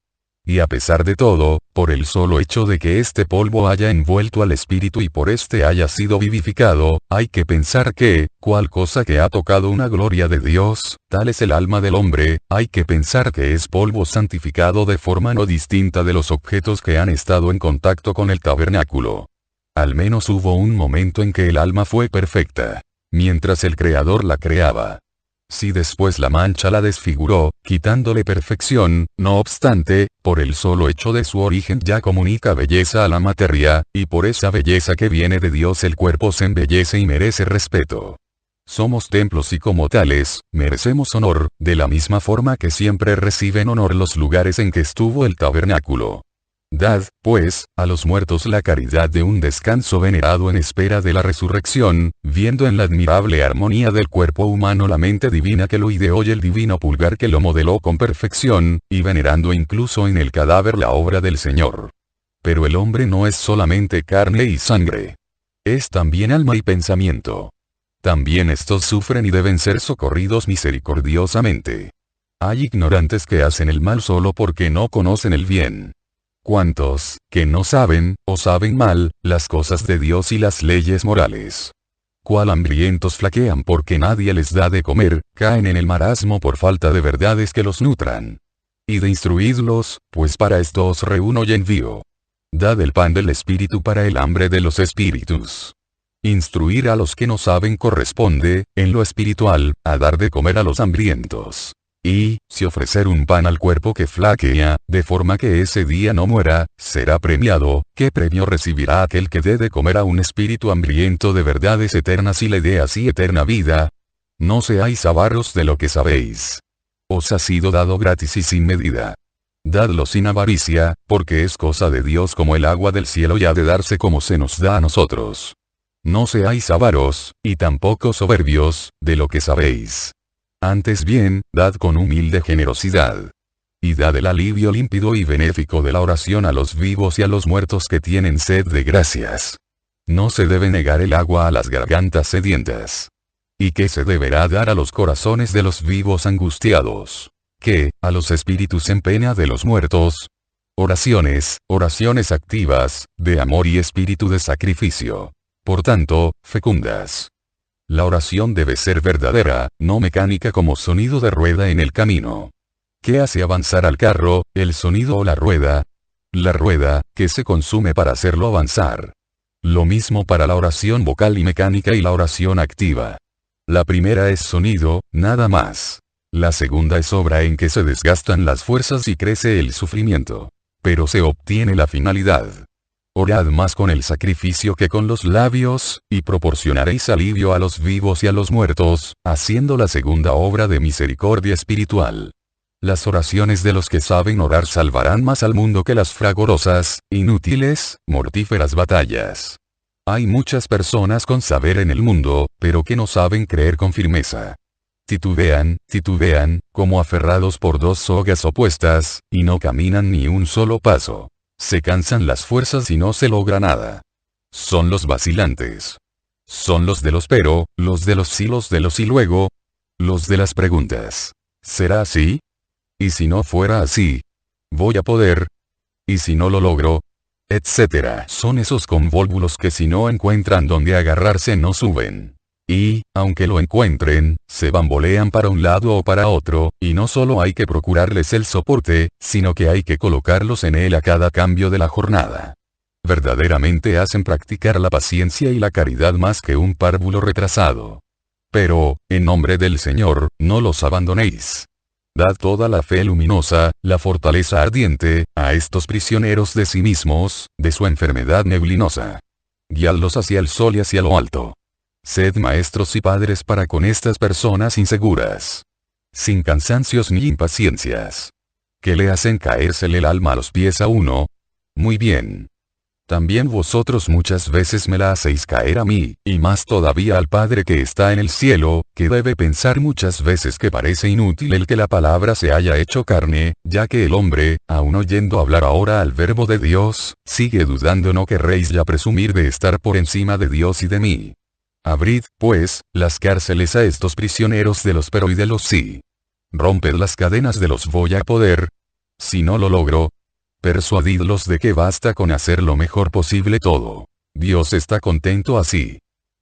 Y a pesar de todo, por el solo hecho de que este polvo haya envuelto al espíritu y por este haya sido vivificado, hay que pensar que, cual cosa que ha tocado una gloria de Dios, tal es el alma del hombre, hay que pensar que es polvo santificado de forma no distinta de los objetos que han estado en contacto con el tabernáculo. Al menos hubo un momento en que el alma fue perfecta, mientras el Creador la creaba. Si después la mancha la desfiguró, quitándole perfección, no obstante, por el solo hecho de su origen ya comunica belleza a la materia, y por esa belleza que viene de Dios el cuerpo se embellece y merece respeto. Somos templos y como tales, merecemos honor, de la misma forma que siempre reciben honor los lugares en que estuvo el tabernáculo. Dad, pues, a los muertos la caridad de un descanso venerado en espera de la resurrección, viendo en la admirable armonía del cuerpo humano la mente divina que lo ideó y el divino pulgar que lo modeló con perfección, y venerando incluso en el cadáver la obra del Señor. Pero el hombre no es solamente carne y sangre. Es también alma y pensamiento. También estos sufren y deben ser socorridos misericordiosamente. Hay ignorantes que hacen el mal solo porque no conocen el bien. ¿Cuántos, que no saben, o saben mal, las cosas de Dios y las leyes morales? Cuál hambrientos flaquean porque nadie les da de comer, caen en el marasmo por falta de verdades que los nutran. Y de instruidlos, pues para esto os reúno y envío. Dad el pan del espíritu para el hambre de los espíritus. Instruir a los que no saben corresponde, en lo espiritual, a dar de comer a los hambrientos. Y, si ofrecer un pan al cuerpo que flaquea, de forma que ese día no muera, será premiado, ¿qué premio recibirá aquel que dé de comer a un espíritu hambriento de verdades eternas y le dé así eterna vida? No seáis avaros de lo que sabéis. Os ha sido dado gratis y sin medida. Dadlo sin avaricia, porque es cosa de Dios como el agua del cielo y ha de darse como se nos da a nosotros. No seáis avaros, y tampoco soberbios, de lo que sabéis. Antes bien, dad con humilde generosidad. Y dad el alivio límpido y benéfico de la oración a los vivos y a los muertos que tienen sed de gracias. No se debe negar el agua a las gargantas sedientas. ¿Y qué se deberá dar a los corazones de los vivos angustiados? ¿Qué, a los espíritus en pena de los muertos? Oraciones activas, de amor y espíritu de sacrificio. Por tanto, fecundas. La oración debe ser verdadera, no mecánica como sonido de rueda en el camino. ¿Qué hace avanzar al carro, el sonido o la rueda? La rueda, que se consume para hacerlo avanzar. Lo mismo para la oración vocal y mecánica y la oración activa. La primera es sonido, nada más. La segunda es obra en que se desgastan las fuerzas y crece el sufrimiento. Pero se obtiene la finalidad. Orad más con el sacrificio que con los labios, y proporcionaréis alivio a los vivos y a los muertos, haciendo la segunda obra de misericordia espiritual. Las oraciones de los que saben orar salvarán más al mundo que las fragorosas, inútiles, mortíferas batallas. Hay muchas personas con saber en el mundo, pero que no saben creer con firmeza. Titubean, como aferrados por dos sogas opuestas, y no caminan ni un solo paso. Se cansan las fuerzas y no se logra nada. Son los vacilantes. Son los de los pero, los de los sí, los de los y luego. Los de las preguntas. ¿Será así? ¿Y si no fuera así? ¿Voy a poder? ¿Y si no lo logro? Etcétera. Son esos convólvulos que si no encuentran donde agarrarse no suben. Y, aunque lo encuentren, se bambolean para un lado o para otro, y no solo hay que procurarles el soporte, sino que hay que colocarlos en él a cada cambio de la jornada. Verdaderamente hacen practicar la paciencia y la caridad más que un párvulo retrasado. Pero, en nombre del Señor, no los abandonéis. Dad toda la fe luminosa, la fortaleza ardiente, a estos prisioneros de sí mismos, de su enfermedad neblinosa. Guiadlos hacia el sol y hacia lo alto. Sed maestros y padres para con estas personas inseguras. Sin cansancios ni impaciencias. ¿Que le hacen caérsele el alma a los pies a uno? Muy bien. También vosotros muchas veces me la hacéis caer a mí, y más todavía al Padre que está en el cielo, que debe pensar muchas veces que parece inútil el que la palabra se haya hecho carne, ya que el hombre, aun oyendo hablar ahora al Verbo de Dios, sigue dudando. No querréis ya presumir de estar por encima de Dios y de mí. Abrid, pues, las cárceles a estos prisioneros de los pero y de los sí. Romped las cadenas de los voy a poder. Si no lo logro, persuadidlos de que basta con hacer lo mejor posible todo. Dios está contento así.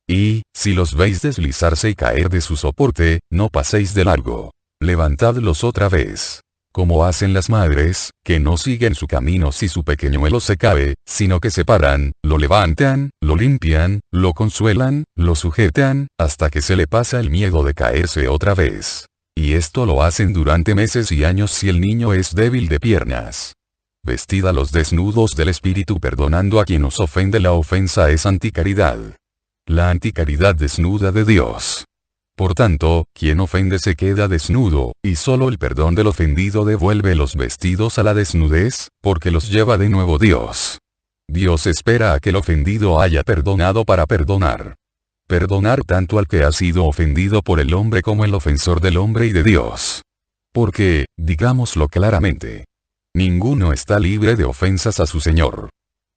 Y, si los veis deslizarse y caer de su soporte, no paséis de largo. Levantadlos otra vez. Como hacen las madres, que no siguen su camino si su pequeñuelo se cae, sino que se paran, lo levantan, lo limpian, lo consuelan, lo sujetan, hasta que se le pasa el miedo de caerse otra vez. Y esto lo hacen durante meses y años si el niño es débil de piernas. Vestid a los desnudos del espíritu perdonando a quien os ofende. La ofensa es anticaridad. La anticaridad desnuda de Dios. Por tanto, quien ofende se queda desnudo, y solo el perdón del ofendido devuelve los vestidos a la desnudez, porque los lleva de nuevo Dios. Dios espera a que el ofendido haya perdonado para perdonar. Perdonar tanto al que ha sido ofendido por el hombre como el ofensor del hombre y de Dios. Porque, digámoslo claramente, ninguno está libre de ofensas a su Señor.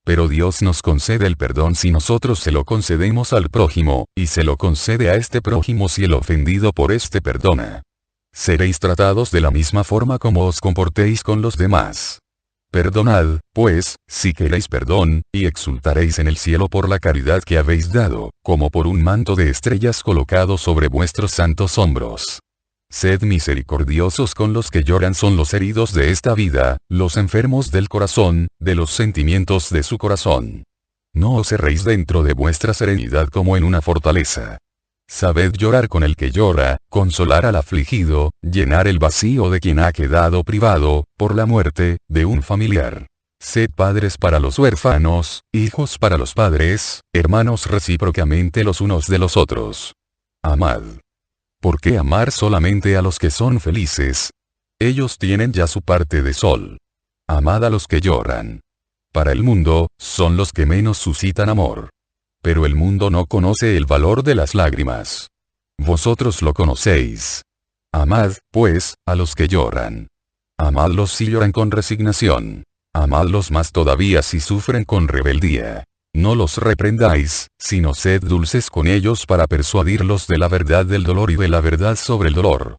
Pero Dios nos concede el perdón si nosotros se lo concedemos al prójimo, y se lo concede a este prójimo si el ofendido por este perdona. Seréis tratados de la misma forma como os comportéis con los demás. Perdonad, pues, si queréis perdón, y exultaréis en el cielo por la caridad que habéis dado, como por un manto de estrellas colocado sobre vuestros santos hombros. Sed misericordiosos con los que lloran, son los heridos de esta vida, los enfermos del corazón, de los sentimientos de su corazón. No os cerréis dentro de vuestra serenidad como en una fortaleza. Sabed llorar con el que llora, consolar al afligido, llenar el vacío de quien ha quedado privado, por la muerte, de un familiar. Sed padres para los huérfanos, hijos para los padres, hermanos recíprocamente los unos de los otros. Amad. ¿Por qué amar solamente a los que son felices? Ellos tienen ya su parte de sol. Amad a los que lloran. Para el mundo, son los que menos suscitan amor. Pero el mundo no conoce el valor de las lágrimas. Vosotros lo conocéis. Amad, pues, a los que lloran. Amadlos si lloran con resignación. Amadlos más todavía si sufren con rebeldía. No los reprendáis, sino sed dulces con ellos para persuadirlos de la verdad del dolor y de la verdad sobre el dolor.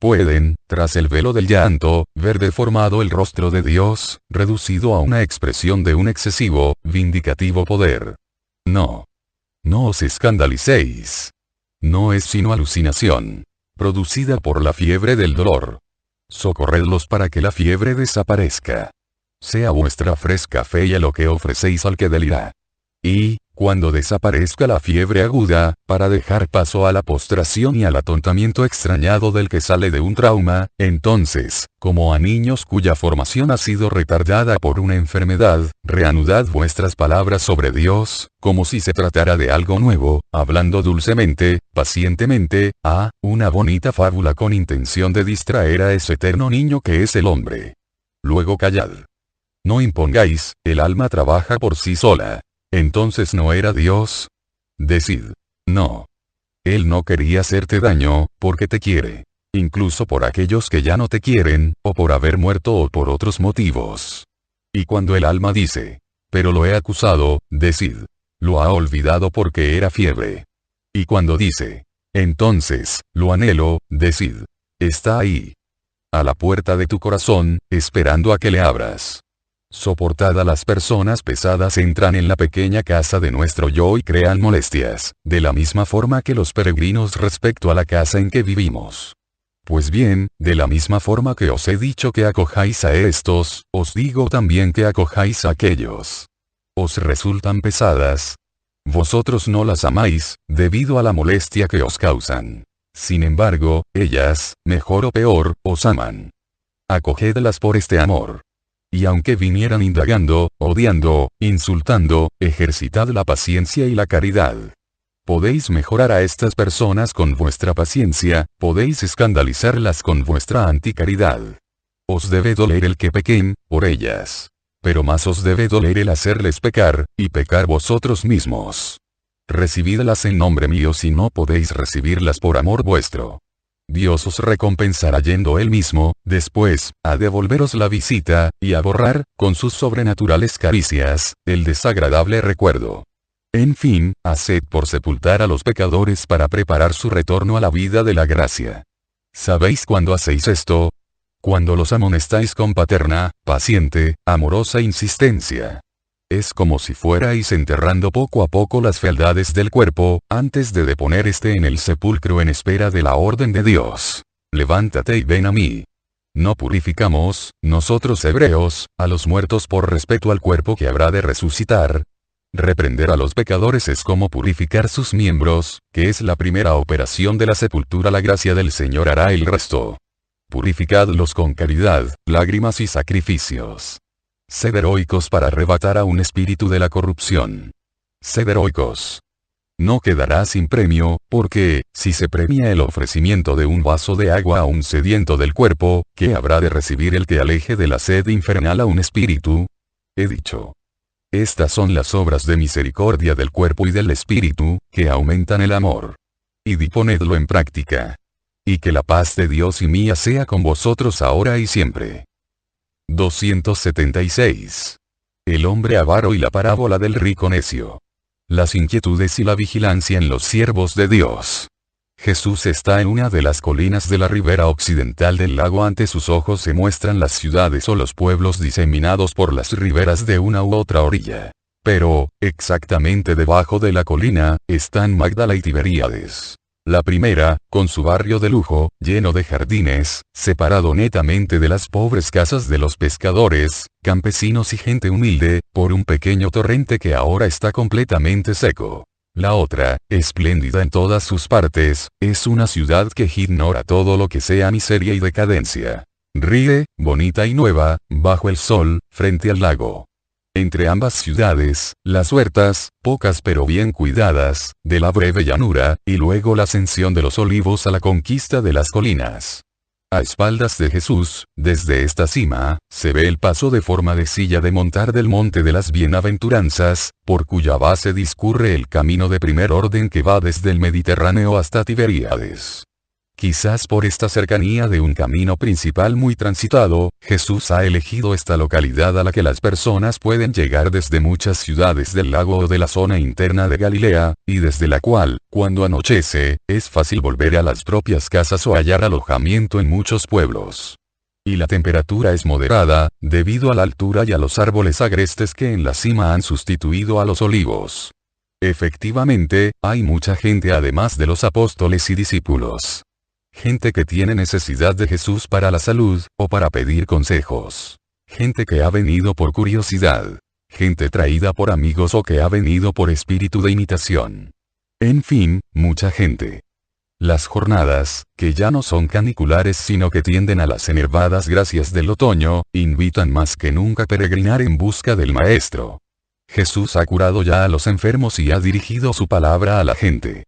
Pueden, tras el velo del llanto, ver deformado el rostro de Dios, reducido a una expresión de un excesivo, vindicativo poder. No. No os escandalicéis. No es sino alucinación, producida por la fiebre del dolor. Socorredlos para que la fiebre desaparezca. Sea vuestra fresca fe y a lo que ofrecéis al que delira. Y, cuando desaparezca la fiebre aguda, para dejar paso a la postración y al atontamiento extrañado del que sale de un trauma, entonces, como a niños cuya formación ha sido retardada por una enfermedad, reanudad vuestras palabras sobre Dios, como si se tratara de algo nuevo, hablando dulcemente, pacientemente, una bonita fábula con intención de distraer a ese eterno niño que es el hombre. Luego callad. No impongáis, el alma trabaja por sí sola. Entonces no era Dios. Decid. No. Él no quería hacerte daño, porque te quiere. Incluso por aquellos que ya no te quieren, o por haber muerto o por otros motivos. Y cuando el alma dice, pero lo he acusado, decid. Lo ha olvidado porque era fiebre. Y cuando dice, entonces, lo anhelo, decid. Está ahí. A la puerta de tu corazón, esperando a que le abras. Soportad a las personas pesadas entran en la pequeña casa de nuestro yo y crean molestias, de la misma forma que los peregrinos respecto a la casa en que vivimos. Pues bien, de la misma forma que os he dicho que acojáis a estos, os digo también que acojáis a aquellos. ¿Os resultan pesadas? Vosotros no las amáis, debido a la molestia que os causan. Sin embargo, ellas, mejor o peor, os aman. Acogedlas por este amor. Y aunque vinieran indagando, odiando, insultando, ejercitad la paciencia y la caridad. Podéis mejorar a estas personas con vuestra paciencia, podéis escandalizarlas con vuestra anticaridad. Os debe doler el que pequen, por ellas. Pero más os debe doler el hacerles pecar, y pecar vosotros mismos. Recibidlas en nombre mío si no podéis recibirlas por amor vuestro. Dios os recompensará yendo Él mismo, después, a devolveros la visita, y a borrar, con sus sobrenaturales caricias, el desagradable recuerdo. En fin, haced por sepultar a los pecadores para preparar su retorno a la vida de la gracia. ¿Sabéis cuándo hacéis esto? Cuando los amonestáis con paterna, paciente, amorosa insistencia. Es como si fuerais enterrando poco a poco las fealdades del cuerpo, antes de deponer este en el sepulcro en espera de la orden de Dios. Levántate y ven a mí. No purificamos, nosotros hebreos, a los muertos por respeto al cuerpo que habrá de resucitar. Reprender a los pecadores es como purificar sus miembros, que es la primera operación de la sepultura. La gracia del Señor hará el resto. Purificadlos con caridad, lágrimas y sacrificios. Sed heroicos para arrebatar a un espíritu de la corrupción. Sed heroicos. No quedará sin premio, porque, si se premia el ofrecimiento de un vaso de agua a un sediento del cuerpo, ¿qué habrá de recibir el que aleje de la sed infernal a un espíritu? He dicho. Estas son las obras de misericordia del cuerpo y del espíritu, que aumentan el amor. Y disponedlo en práctica. Y que la paz de Dios y mía sea con vosotros ahora y siempre. 276. El hombre avaro y la parábola del rico necio. Las inquietudes y la vigilancia en los siervos de Dios. Jesús está en una de las colinas de la ribera occidental del lago. Ante sus ojos se muestran las ciudades o los pueblos diseminados por las riberas de una u otra orilla. Pero, exactamente debajo de la colina, están Magdala y Tiberíades. La primera, con su barrio de lujo, lleno de jardines, separado netamente de las pobres casas de los pescadores, campesinos y gente humilde, por un pequeño torrente que ahora está completamente seco. La otra, espléndida en todas sus partes, es una ciudad que ignora todo lo que sea miseria y decadencia. Ríe, bonita y nueva, bajo el sol, frente al lago. Entre ambas ciudades, las huertas, pocas pero bien cuidadas, de la breve llanura, y luego la ascensión de los olivos a la conquista de las colinas. A espaldas de Jesús, desde esta cima, se ve el paso de forma de silla de montar del monte de las bienaventuranzas, por cuya base discurre el camino de primer orden que va desde el Mediterráneo hasta Tiberíades. Quizás por esta cercanía de un camino principal muy transitado, Jesús ha elegido esta localidad a la que las personas pueden llegar desde muchas ciudades del lago o de la zona interna de Galilea, y desde la cual, cuando anochece, es fácil volver a las propias casas o hallar alojamiento en muchos pueblos. Y la temperatura es moderada, debido a la altura y a los árboles agrestes que en la cima han sustituido a los olivos. Efectivamente, hay mucha gente además de los apóstoles y discípulos. Gente que tiene necesidad de Jesús para la salud, o para pedir consejos. Gente que ha venido por curiosidad. Gente traída por amigos o que ha venido por espíritu de imitación. En fin, mucha gente. Las jornadas, que ya no son caniculares sino que tienden a las enervadas gracias del otoño, invitan más que nunca a peregrinar en busca del Maestro. Jesús ha curado ya a los enfermos y ha dirigido su palabra a la gente.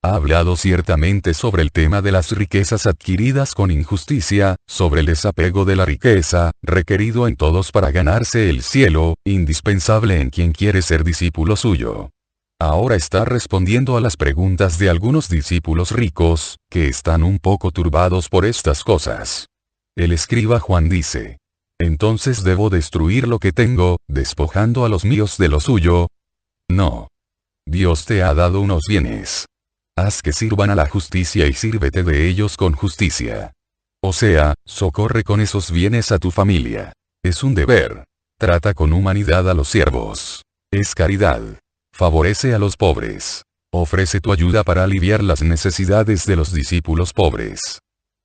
Ha hablado ciertamente sobre el tema de las riquezas adquiridas con injusticia, sobre el desapego de la riqueza, requerido en todos para ganarse el cielo, indispensable en quien quiere ser discípulo suyo. Ahora está respondiendo a las preguntas de algunos discípulos ricos, que están un poco turbados por estas cosas. El escriba Juan dice: ¿entonces debo destruir lo que tengo, despojando a los míos de lo suyo? No. Dios te ha dado unos bienes. Haz que sirvan a la justicia y sírvete de ellos con justicia. O sea, socorre con esos bienes a tu familia. Es un deber. Trata con humanidad a los siervos. Es caridad. Favorece a los pobres. Ofrece tu ayuda para aliviar las necesidades de los discípulos pobres.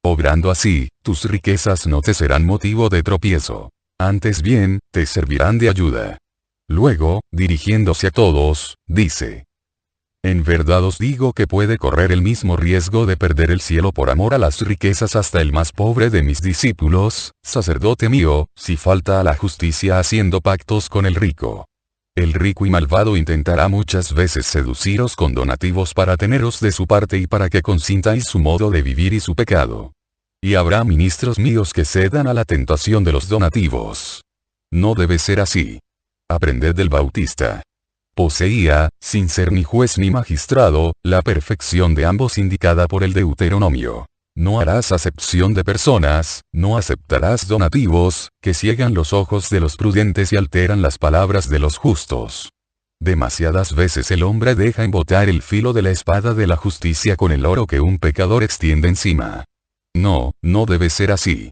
Obrando así, tus riquezas no te serán motivo de tropiezo. Antes bien, te servirán de ayuda. Luego, dirigiéndose a todos, dice: en verdad os digo que puede correr el mismo riesgo de perder el cielo por amor a las riquezas hasta el más pobre de mis discípulos, sacerdote mío, si falta a la justicia haciendo pactos con el rico. El rico y malvado intentará muchas veces seduciros con donativos para teneros de su parte y para que consintáis su modo de vivir y su pecado. Y habrá ministros míos que cedan a la tentación de los donativos. No debe ser así. Aprended del Bautista. Poseía, sin ser ni juez ni magistrado, la perfección de ambos indicada por el Deuteronomio. No harás acepción de personas, no aceptarás donativos, que ciegan los ojos de los prudentes y alteran las palabras de los justos. Demasiadas veces el hombre deja embotar el filo de la espada de la justicia con el oro que un pecador extiende encima. No, no debe ser así.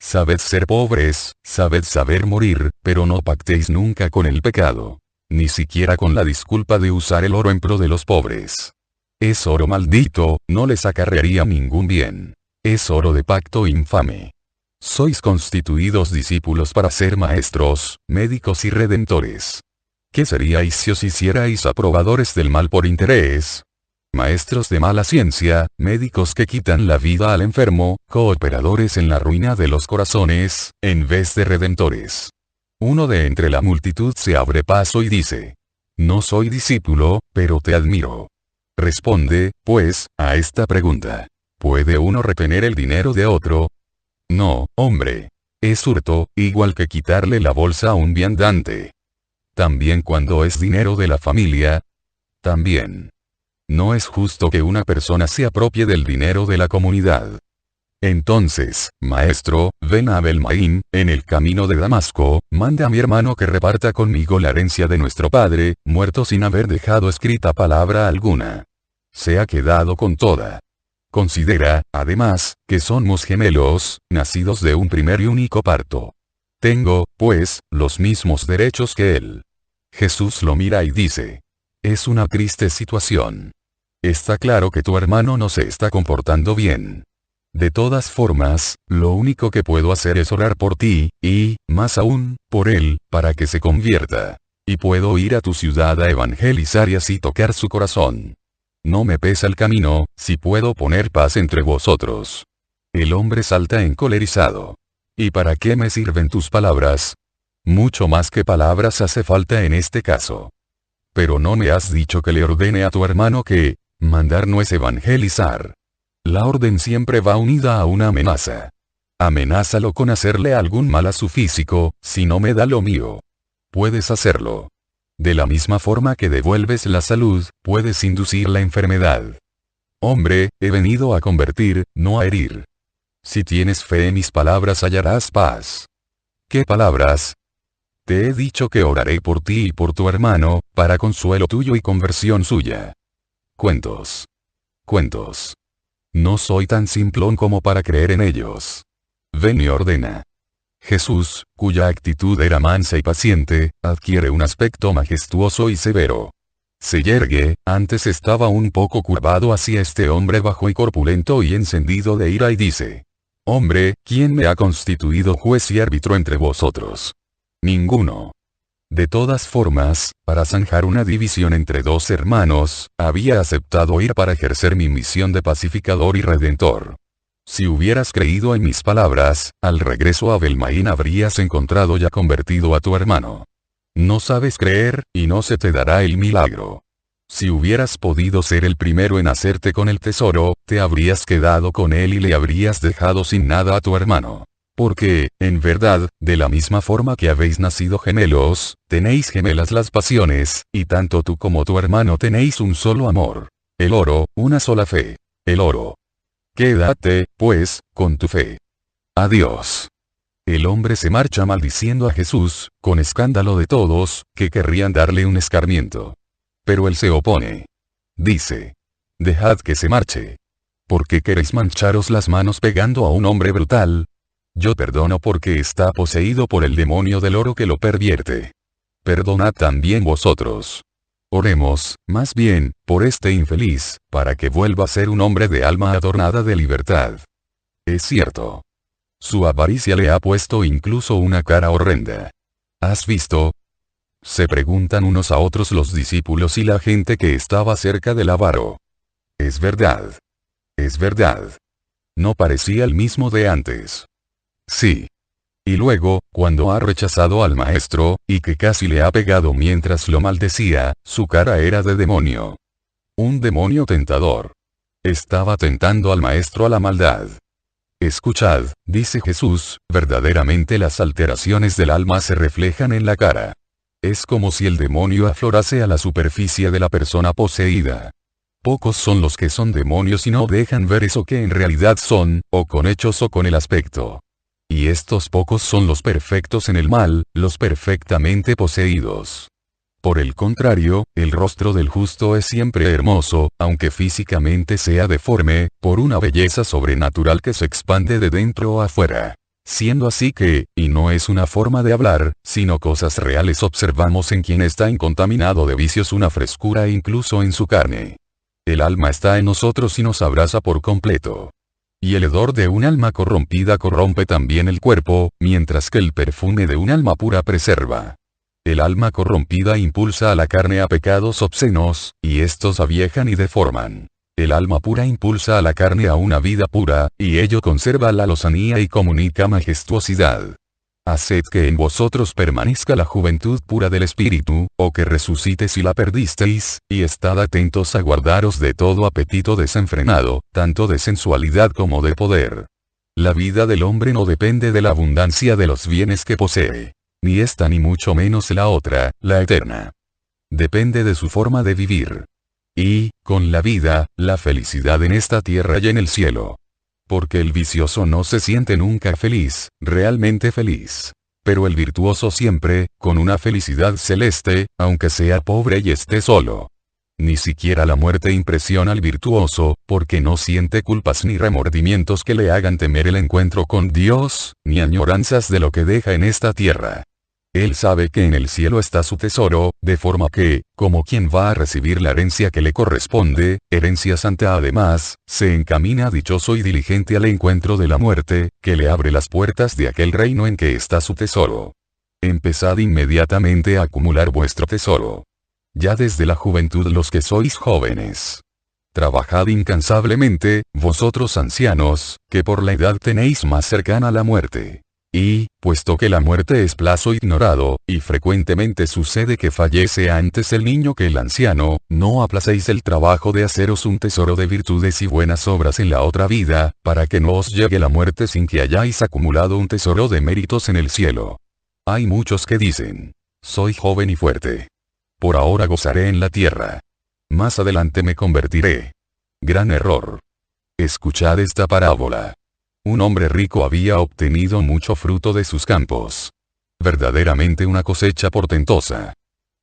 Sabed ser pobres, sabed saber morir, pero no pactéis nunca con el pecado. Ni siquiera con la disculpa de usar el oro en pro de los pobres. Es oro maldito, no les acarrearía ningún bien. Es oro de pacto infame. Sois constituidos discípulos para ser maestros, médicos y redentores. ¿Qué seríais si os hicierais aprobadores del mal por interés? Maestros de mala ciencia, médicos que quitan la vida al enfermo, cooperadores en la ruina de los corazones, en vez de redentores. Uno de entre la multitud se abre paso y dice: no soy discípulo, pero te admiro. Responde, pues, a esta pregunta: ¿puede uno retener el dinero de otro? No, hombre. Es hurto, igual que quitarle la bolsa a un viandante. También cuando es dinero de la familia. También. No es justo que una persona se apropie del dinero de la comunidad. Entonces, maestro, ven a Abel-Maín, en el camino de Damasco, manda a mi hermano que reparta conmigo la herencia de nuestro padre, muerto sin haber dejado escrita palabra alguna. Se ha quedado con toda. Considera, además, que somos gemelos, nacidos de un primer y único parto. Tengo, pues, los mismos derechos que él. Jesús lo mira y dice: es una triste situación. Está claro que tu hermano no se está comportando bien. De todas formas, lo único que puedo hacer es orar por ti, y, más aún, por él, para que se convierta. Y puedo ir a tu ciudad a evangelizar y así tocar su corazón. No me pesa el camino, si puedo poner paz entre vosotros. El hombre salta encolerizado. ¿Y para qué me sirven tus palabras? Mucho más que palabras hace falta en este caso. Pero no me has dicho que le ordene a tu hermano que, mandar no es evangelizar. La orden siempre va unida a una amenaza. Amenázalo con hacerle algún mal a su físico, si no me da lo mío. Puedes hacerlo. De la misma forma que devuelves la salud, puedes inducir la enfermedad. Hombre, he venido a convertir, no a herir. Si tienes fe en mis palabras hallarás paz. ¿Qué palabras? Te he dicho que oraré por ti y por tu hermano, para consuelo tuyo y conversión suya. Cuentos. Cuentos. No soy tan simplón como para creer en ellos. Ven y ordena. Jesús, cuya actitud era mansa y paciente, adquiere un aspecto majestuoso y severo. Se yergue, antes estaba un poco curvado hacia este hombre bajo y corpulento y encendido de ira y dice: Hombre, ¿quién me ha constituido juez y árbitro entre vosotros? Ninguno. De todas formas, para zanjar una división entre dos hermanos, había aceptado ir para ejercer mi misión de pacificador y redentor. Si hubieras creído en mis palabras, al regreso a Belmaín habrías encontrado ya convertido a tu hermano. No sabes creer, y no se te dará el milagro. Si hubieras podido ser el primero en hacerte con el tesoro, te habrías quedado con él y le habrías dejado sin nada a tu hermano. Porque, en verdad, de la misma forma que habéis nacido gemelos, tenéis gemelas las pasiones, y tanto tú como tu hermano tenéis un solo amor. El oro, una sola fe. El oro. Quédate, pues, con tu fe. Adiós. El hombre se marcha maldiciendo a Jesús, con escándalo de todos, que querrían darle un escarmiento. Pero él se opone. Dice: Dejad que se marche. ¿Por qué queréis mancharos las manos pegando a un hombre brutal? Yo perdono porque está poseído por el demonio del oro que lo pervierte. Perdonad también vosotros. Oremos, más bien, por este infeliz, para que vuelva a ser un hombre de alma adornada de libertad. Es cierto. Su avaricia le ha puesto incluso una cara horrenda. ¿Has visto? Se preguntan unos a otros los discípulos y la gente que estaba cerca del avaro. Es verdad. Es verdad. No parecía el mismo de antes. Sí. Y luego, cuando ha rechazado al maestro, y que casi le ha pegado mientras lo maldecía, su cara era de demonio. Un demonio tentador. Estaba tentando al maestro a la maldad. Escuchad, dice Jesús, verdaderamente las alteraciones del alma se reflejan en la cara. Es como si el demonio aflorase a la superficie de la persona poseída. Pocos son los que son demonios y no dejan ver eso que en realidad son, o con hechos o con el aspecto. Y estos pocos son los perfectos en el mal, los perfectamente poseídos. Por el contrario, el rostro del justo es siempre hermoso, aunque físicamente sea deforme, por una belleza sobrenatural que se expande de dentro a afuera. Siendo así que, y no es una forma de hablar, sino cosas reales, observamos en quien está incontaminado de vicios una frescura incluso en su carne. El alma está en nosotros y nos abraza por completo. Y el hedor de un alma corrompida corrompe también el cuerpo, mientras que el perfume de un alma pura preserva. El alma corrompida impulsa a la carne a pecados obscenos, y estos aviejan y deforman. El alma pura impulsa a la carne a una vida pura, y ello conserva la lozanía y comunica majestuosidad. Haced que en vosotros permanezca la juventud pura del espíritu, o que resucite si la perdisteis, y estad atentos a guardaros de todo apetito desenfrenado, tanto de sensualidad como de poder. La vida del hombre no depende de la abundancia de los bienes que posee. Ni esta ni mucho menos la otra, la eterna. Depende de su forma de vivir. Y, con la vida, la felicidad en esta tierra y en el cielo. Porque el vicioso no se siente nunca feliz, realmente feliz. Pero el virtuoso siempre, con una felicidad celeste, aunque sea pobre y esté solo. Ni siquiera la muerte impresiona al virtuoso, porque no siente culpas ni remordimientos que le hagan temer el encuentro con Dios, ni añoranzas de lo que deja en esta tierra. Él sabe que en el cielo está su tesoro, de forma que, como quien va a recibir la herencia que le corresponde, herencia santa además, se encamina dichoso y diligente al encuentro de la muerte, que le abre las puertas de aquel reino en que está su tesoro. Empezad inmediatamente a acumular vuestro tesoro. Ya desde la juventud los que sois jóvenes. Trabajad incansablemente, vosotros ancianos, que por la edad tenéis más cercana la muerte. Y, puesto que la muerte es plazo ignorado, y frecuentemente sucede que fallece antes el niño que el anciano, no aplacéis el trabajo de haceros un tesoro de virtudes y buenas obras en la otra vida, para que no os llegue la muerte sin que hayáis acumulado un tesoro de méritos en el cielo. Hay muchos que dicen, soy joven y fuerte. Por ahora gozaré en la tierra. Más adelante me convertiré. Gran error. Escuchad esta parábola. Un hombre rico había obtenido mucho fruto de sus campos. Verdaderamente una cosecha portentosa.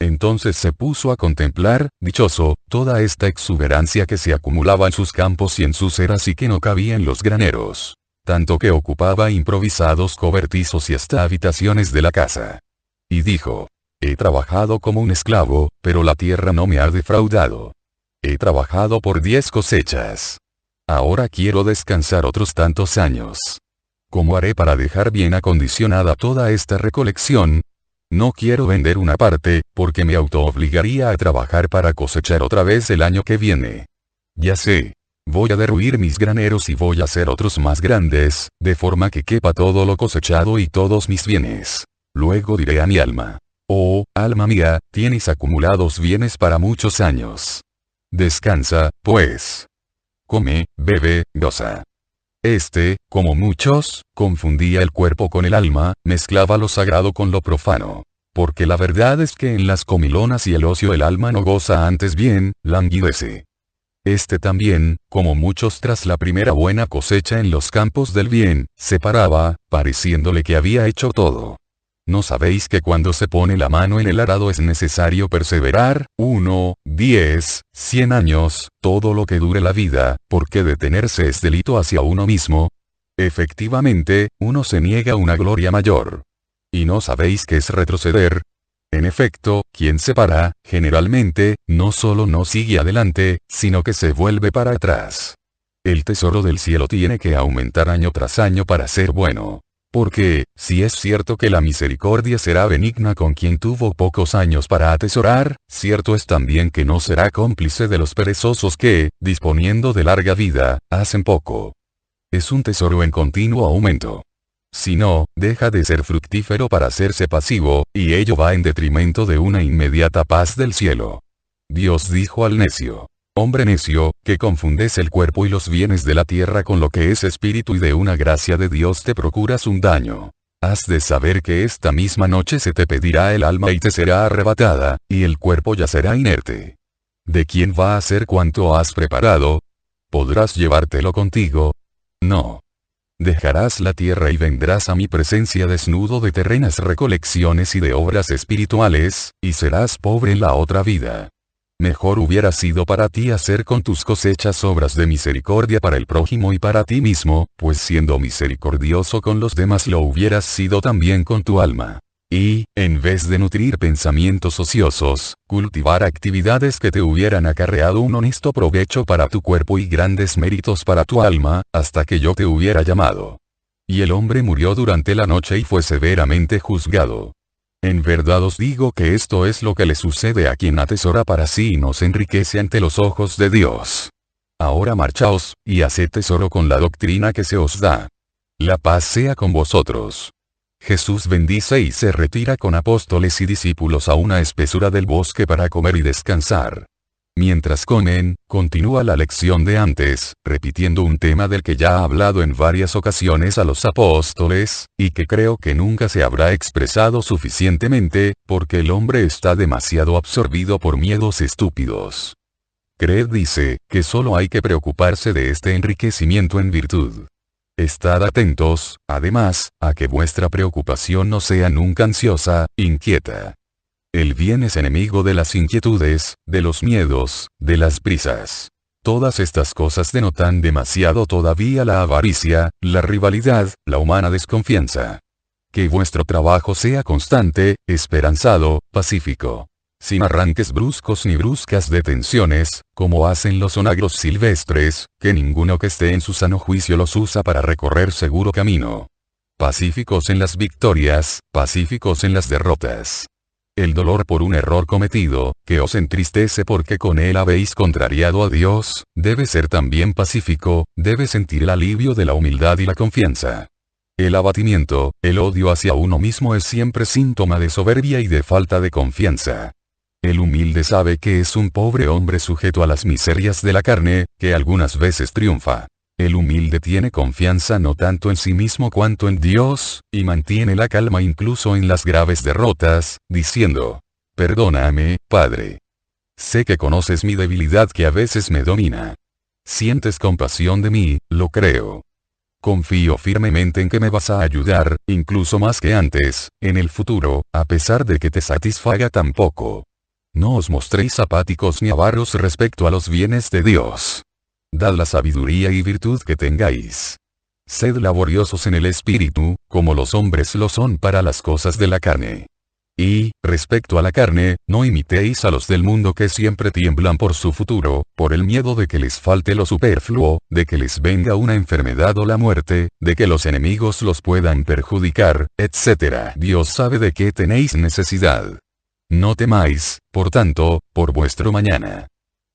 Entonces se puso a contemplar, dichoso, toda esta exuberancia que se acumulaba en sus campos y en sus eras y que no cabía en los graneros. Tanto que ocupaba improvisados cobertizos y hasta habitaciones de la casa. Y dijo, he trabajado como un esclavo, pero la tierra no me ha defraudado. He trabajado por 10 cosechas. Ahora quiero descansar otros tantos años. ¿Cómo haré para dejar bien acondicionada toda esta recolección? No quiero vender una parte, porque me autoobligaría a trabajar para cosechar otra vez el año que viene. Ya sé. Voy a derruir mis graneros y voy a hacer otros más grandes, de forma que quepa todo lo cosechado y todos mis bienes. Luego diré a mi alma. Oh, alma mía, tienes acumulados bienes para muchos años. Descansa, pues. Come, bebe, goza. Como muchos, confundía el cuerpo con el alma, mezclaba lo sagrado con lo profano. Porque la verdad es que en las comilonas y el ocio el alma no goza, antes bien, languidece. También, como muchos tras la primera buena cosecha en los campos del bien, se paraba, pareciéndole que había hecho todo. ¿No sabéis que cuando se pone la mano en el arado es necesario perseverar, 1, 10, 100 años, todo lo que dure la vida, porque detenerse es delito hacia uno mismo? Efectivamente, uno se niega una gloria mayor. ¿Y no sabéis qué es retroceder? En efecto, quien se para, generalmente, no solo no sigue adelante, sino que se vuelve para atrás. El tesoro del cielo tiene que aumentar año tras año para ser bueno. Porque, si es cierto que la misericordia será benigna con quien tuvo pocos años para atesorar, cierto es también que no será cómplice de los perezosos que, disponiendo de larga vida, hacen poco. Es un tesoro en continuo aumento. Si no, deja de ser fructífero para hacerse pasivo, y ello va en detrimento de una inmediata paz del cielo. Dios dijo al necio. Hombre necio, que confundes el cuerpo y los bienes de la tierra con lo que es espíritu y de una gracia de Dios te procuras un daño. Has de saber que esta misma noche se te pedirá el alma y te será arrebatada, y el cuerpo yacerá inerte. ¿De quién va a ser cuanto has preparado? ¿Podrás llevártelo contigo? No. Dejarás la tierra y vendrás a mi presencia desnudo de terrenas recolecciones y de obras espirituales, y serás pobre en la otra vida. Mejor hubiera sido para ti hacer con tus cosechas obras de misericordia para el prójimo y para ti mismo, pues siendo misericordioso con los demás lo hubieras sido también con tu alma. Y, en vez de nutrir pensamientos ociosos, cultivar actividades que te hubieran acarreado un honesto provecho para tu cuerpo y grandes méritos para tu alma, hasta que yo te hubiera llamado. Y el hombre murió durante la noche y fue severamente juzgado. En verdad os digo que esto es lo que le sucede a quien atesora para sí y no se enriquece ante los ojos de Dios. Ahora marchaos, y haced tesoro con la doctrina que se os da. La paz sea con vosotros. Jesús bendice y se retira con apóstoles y discípulos a una espesura del bosque para comer y descansar. Mientras comen, continúa la lección de antes, repitiendo un tema del que ya ha hablado en varias ocasiones a los apóstoles, y que creo que nunca se habrá expresado suficientemente, porque el hombre está demasiado absorbido por miedos estúpidos. Creed, dice, que solo hay que preocuparse de este enriquecimiento en virtud. Estad atentos, además, a que vuestra preocupación no sea nunca ansiosa, inquieta. El bien es enemigo de las inquietudes, de los miedos, de las prisas. Todas estas cosas denotan demasiado todavía la avaricia, la rivalidad, la humana desconfianza. que vuestro trabajo sea constante, esperanzado, pacífico. Sin arranques bruscos ni bruscas detenciones, como hacen los onagros silvestres, que ninguno que esté en su sano juicio los usa para recorrer seguro camino. Pacíficos en las victorias, pacíficos en las derrotas. El dolor por un error cometido, que os entristece porque con él habéis contrariado a Dios, debe ser también pacífico, debe sentir el alivio de la humildad y la confianza. El abatimiento, el odio hacia uno mismo es siempre síntoma de soberbia y de falta de confianza. El humilde sabe que es un pobre hombre sujeto a las miserias de la carne, que algunas veces triunfa. El humilde tiene confianza no tanto en sí mismo cuanto en Dios, y mantiene la calma incluso en las graves derrotas, diciendo: perdóname, Padre. Sé que conoces mi debilidad que a veces me domina. Sientes compasión de mí, lo creo. Confío firmemente en que me vas a ayudar, incluso más que antes, en el futuro, a pesar de que te satisfaga tan poco. No os mostréis apáticos ni avaros respecto a los bienes de Dios. Dad la sabiduría y virtud que tengáis. Sed laboriosos en el espíritu, como los hombres lo son para las cosas de la carne. Y, respecto a la carne, no imitéis a los del mundo que siempre tiemblan por su futuro, por el miedo de que les falte lo superfluo, de que les venga una enfermedad o la muerte, de que los enemigos los puedan perjudicar, etc. Dios sabe de qué tenéis necesidad. No temáis, por tanto, por vuestro mañana.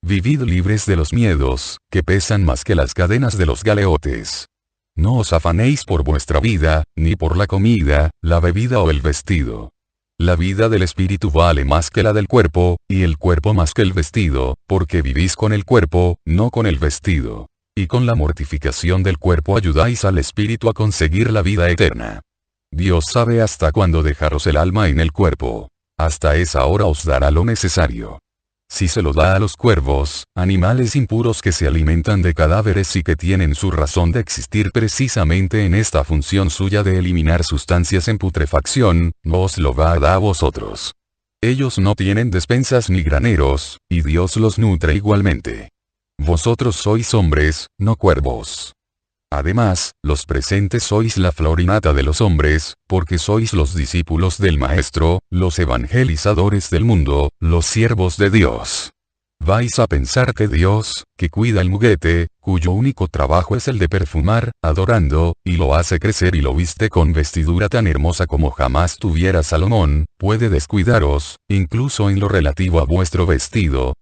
Vivid libres de los miedos, que pesan más que las cadenas de los galeotes. No os afanéis por vuestra vida, ni por la comida, la bebida o el vestido. La vida del espíritu vale más que la del cuerpo, y el cuerpo más que el vestido, porque vivís con el cuerpo, no con el vestido. Y con la mortificación del cuerpo ayudáis al espíritu a conseguir la vida eterna. Dios sabe hasta cuándo dejaros el alma en el cuerpo. Hasta esa hora os dará lo necesario. Si se lo da a los cuervos, animales impuros que se alimentan de cadáveres y que tienen su razón de existir precisamente en esta función suya de eliminar sustancias en putrefacción, no os lo va a dar a vosotros. Ellos no tienen despensas ni graneros, y Dios los nutre igualmente. Vosotros sois hombres, no cuervos. Además, los presentes sois la flor y nata de los hombres, porque sois los discípulos del Maestro, los evangelizadores del mundo, los siervos de Dios. Vais a pensar que Dios, que cuida el juguete, cuyo único trabajo es el de perfumar, adorando, y lo hace crecer y lo viste con vestidura tan hermosa como jamás tuviera Salomón, puede descuidaros, incluso en lo relativo a vuestro vestido.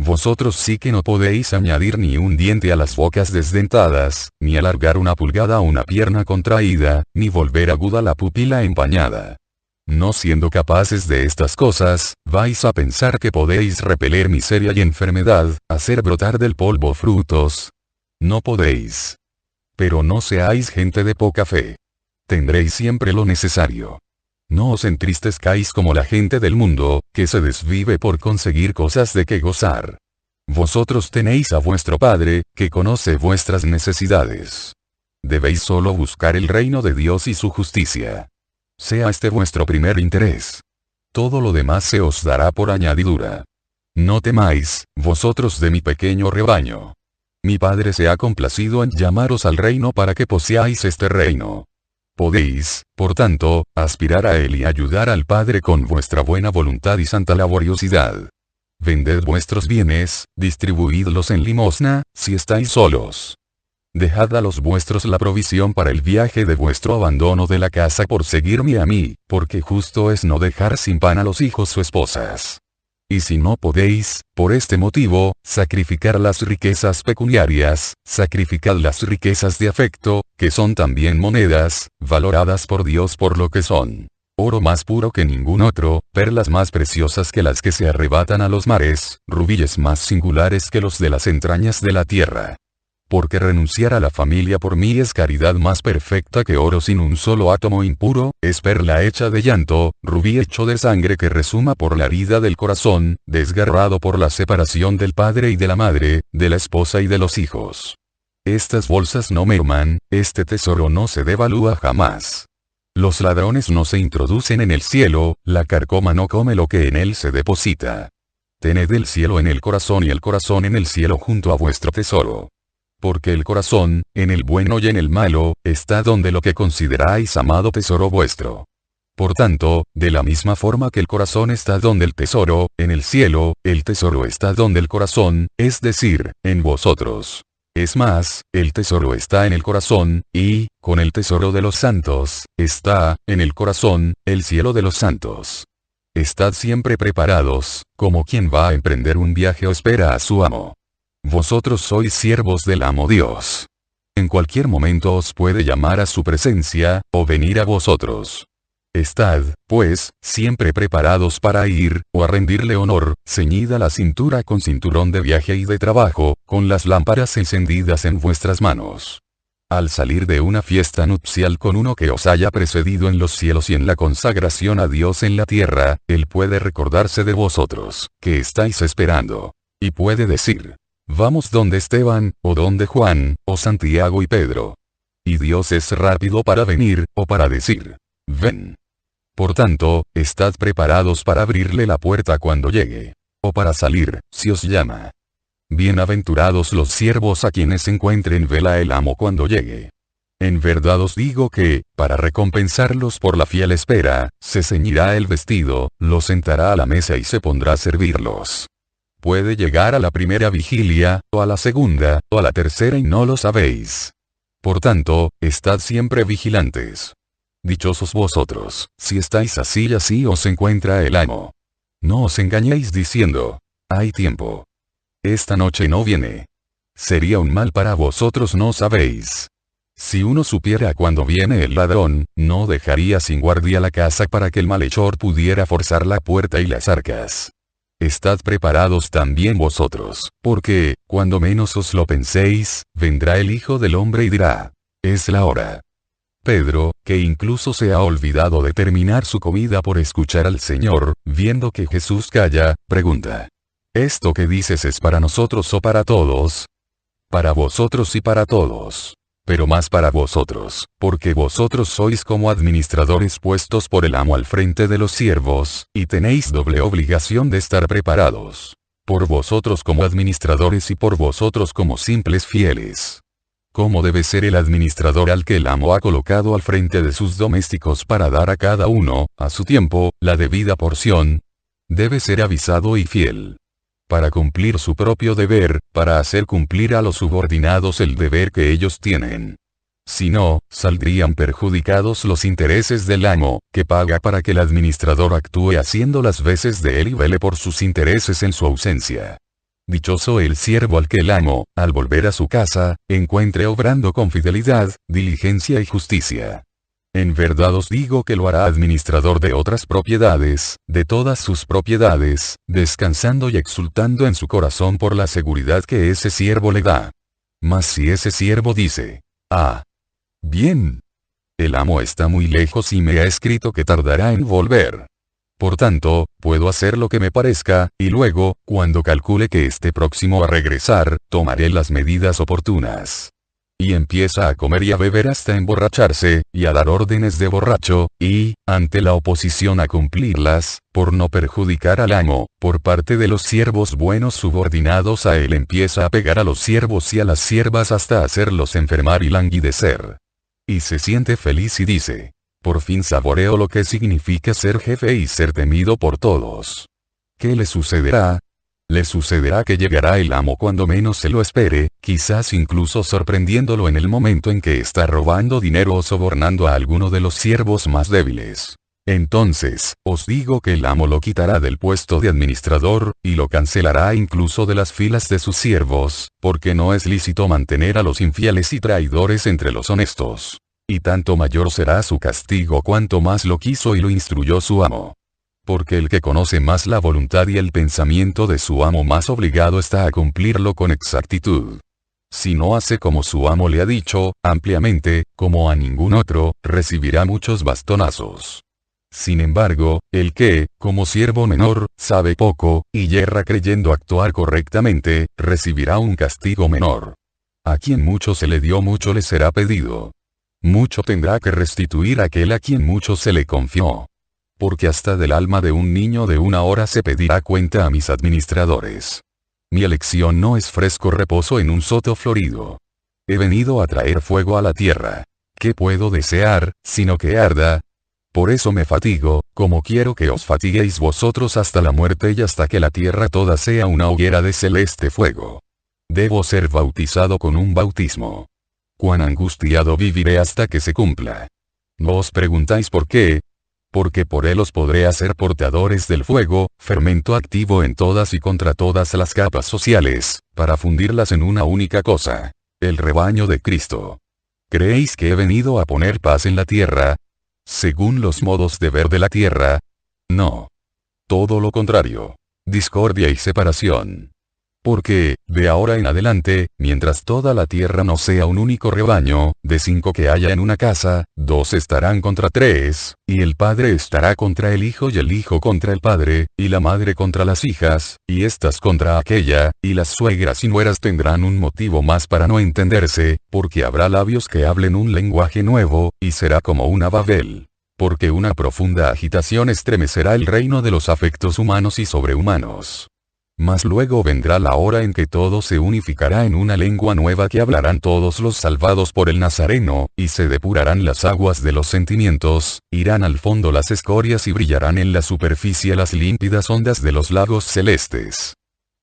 Vosotros sí que no podéis añadir ni un diente a las bocas desdentadas, ni alargar una pulgada a una pierna contraída, ni volver aguda la pupila empañada. No siendo capaces de estas cosas, vais a pensar que podéis repeler miseria y enfermedad, hacer brotar del polvo frutos. No podéis. Pero no seáis gente de poca fe. Tendréis siempre lo necesario. No os entristezcáis como la gente del mundo, que se desvive por conseguir cosas de que gozar. Vosotros tenéis a vuestro Padre, que conoce vuestras necesidades. Debéis solo buscar el reino de Dios y su justicia. Sea este vuestro primer interés. Todo lo demás se os dará por añadidura. No temáis, vosotros de mi pequeño rebaño. Mi Padre se ha complacido en llamaros al reino para que poseáis este reino. Podéis, por tanto, aspirar a él y ayudar al Padre con vuestra buena voluntad y santa laboriosidad. Vended vuestros bienes, distribuidlos en limosna, si estáis solos. Dejad a los vuestros la provisión para el viaje de vuestro abandono de la casa por seguirme a mí, porque justo es no dejar sin pan a los hijos o esposas. Y si no podéis, por este motivo, sacrificar las riquezas pecuniarias, sacrificad las riquezas de afecto, que son también monedas, valoradas por Dios por lo que son. Oro más puro que ningún otro, perlas más preciosas que las que se arrebatan a los mares, rubíes más singulares que los de las entrañas de la tierra. Porque renunciar a la familia por mí es caridad más perfecta que oro sin un solo átomo impuro, es perla hecha de llanto, rubí hecho de sangre que resuma por la herida del corazón, desgarrado por la separación del padre y de la madre, de la esposa y de los hijos. Estas bolsas no merman, este tesoro no se devalúa jamás. Los ladrones no se introducen en el cielo, la carcoma no come lo que en él se deposita. Tened el cielo en el corazón y el corazón en el cielo junto a vuestro tesoro. Porque el corazón, en el bueno y en el malo, está donde lo que consideráis amado tesoro vuestro. Por tanto, de la misma forma que el corazón está donde el tesoro, en el cielo, el tesoro está donde el corazón, es decir, en vosotros. Es más, el tesoro está en el corazón, y, con el tesoro de los santos, está, en el corazón, el cielo de los santos. Estad siempre preparados, como quien va a emprender un viaje o espera a su amo. Vosotros sois siervos del amo Dios. En cualquier momento os puede llamar a su presencia, o venir a vosotros. Estad, pues, siempre preparados para ir, o a rendirle honor, ceñida la cintura con cinturón de viaje y de trabajo, con las lámparas encendidas en vuestras manos. Al salir de una fiesta nupcial con uno que os haya precedido en los cielos y en la consagración a Dios en la tierra, Él puede recordarse de vosotros, que estáis esperando. Y puede decir, vamos donde Esteban, o donde Juan, o Santiago y Pedro. Y Dios es rápido para venir, o para decir, ven. Por tanto, estad preparados para abrirle la puerta cuando llegue. O para salir, si os llama. Bienaventurados los siervos a quienes encuentren vela el amo cuando llegue. En verdad os digo que, para recompensarlos por la fiel espera, se ceñirá el vestido, los sentará a la mesa y se pondrá a servirlos. Puede llegar a la primera vigilia, o a la segunda, o a la tercera y no lo sabéis. Por tanto, estad siempre vigilantes. Dichosos vosotros, si estáis así y así os encuentra el amo. No os engañéis diciendo, hay tiempo. Esta noche no viene. Sería un mal para vosotros, no sabéis. Si uno supiera cuándo viene el ladrón, no dejaría sin guardia la casa para que el malhechor pudiera forzar la puerta y las arcas. Estad preparados también vosotros, porque, cuando menos os lo penséis, vendrá el Hijo del Hombre y dirá, es la hora. Pedro, que incluso se ha olvidado de terminar su comida por escuchar al Señor, viendo que Jesús calla, pregunta, ¿esto que dices es para nosotros o para todos? Para vosotros y para todos. Pero más para vosotros, porque vosotros sois como administradores puestos por el amo al frente de los siervos, y tenéis doble obligación de estar preparados. Por vosotros como administradores y por vosotros como simples fieles. ¿Cómo debe ser el administrador al que el amo ha colocado al frente de sus domésticos para dar a cada uno, a su tiempo, la debida porción? Debe ser avisado y fiel. Para cumplir su propio deber, para hacer cumplir a los subordinados el deber que ellos tienen. Si no, saldrían perjudicados los intereses del amo, que paga para que el administrador actúe haciendo las veces de él y vele por sus intereses en su ausencia. Dichoso el siervo al que el amo, al volver a su casa, encuentre obrando con fidelidad, diligencia y justicia. En verdad os digo que lo hará administrador de otras propiedades, de todas sus propiedades, descansando y exultando en su corazón por la seguridad que ese siervo le da. Mas si ese siervo dice, bien, el amo está muy lejos y me ha escrito que tardará en volver. Por tanto, puedo hacer lo que me parezca, y luego, cuando calcule que esté próximo a regresar, tomaré las medidas oportunas. Y empieza a comer y a beber hasta emborracharse, y a dar órdenes de borracho, y, ante la oposición a cumplirlas, por no perjudicar al amo, por parte de los siervos buenos subordinados a él empieza a pegar a los siervos y a las siervas hasta hacerlos enfermar y languidecer. Y se siente feliz y dice, por fin saboreo lo que significa ser jefe y ser temido por todos. ¿Qué le sucederá? Le sucederá que llegará el amo cuando menos se lo espere, quizás incluso sorprendiéndolo en el momento en que está robando dinero o sobornando a alguno de los siervos más débiles. Entonces, os digo que el amo lo quitará del puesto de administrador, y lo cancelará incluso de las filas de sus siervos, porque no es lícito mantener a los infieles y traidores entre los honestos. Y tanto mayor será su castigo cuanto más lo quiso y lo instruyó su amo. Porque el que conoce más la voluntad y el pensamiento de su amo más obligado está a cumplirlo con exactitud. Si no hace como su amo le ha dicho, ampliamente, como a ningún otro, recibirá muchos bastonazos. Sin embargo, el que, como siervo menor, sabe poco, y yerra creyendo actuar correctamente, recibirá un castigo menor. A quien mucho se le dio mucho le será pedido. Mucho tendrá que restituir aquel a quien mucho se le confió. Porque hasta del alma de un niño de 1 hora se pedirá cuenta a mis administradores. Mi elección no es fresco reposo en un soto florido. He venido a traer fuego a la tierra. ¿Qué puedo desear, sino que arda? Por eso me fatigo, como quiero que os fatiguéis vosotros hasta la muerte y hasta que la tierra toda sea una hoguera de celeste fuego. Debo ser bautizado con un bautismo. Cuán angustiado viviré hasta que se cumpla. ¿No os preguntáis por qué? Porque por él os podré hacer portadores del fuego, fermento activo en todas y contra todas las capas sociales, para fundirlas en una única cosa: el rebaño de Cristo. ¿Creéis que he venido a poner paz en la tierra? Según los modos de ver de la tierra. No. Todo lo contrario. Discordia y separación. Porque, de ahora en adelante, mientras toda la tierra no sea un único rebaño, de 5 que haya en una casa, 2 estarán contra 3, y el padre estará contra el hijo y el hijo contra el padre, y la madre contra las hijas, y estas contra aquella, y las suegras y nueras tendrán un motivo más para no entenderse, porque habrá labios que hablen un lenguaje nuevo, y será como una Babel. Porque una profunda agitación estremecerá el reino de los afectos humanos y sobrehumanos. Mas luego vendrá la hora en que todo se unificará en una lengua nueva que hablarán todos los salvados por el Nazareno, y se depurarán las aguas de los sentimientos, irán al fondo las escorias y brillarán en la superficie las límpidas ondas de los lagos celestes.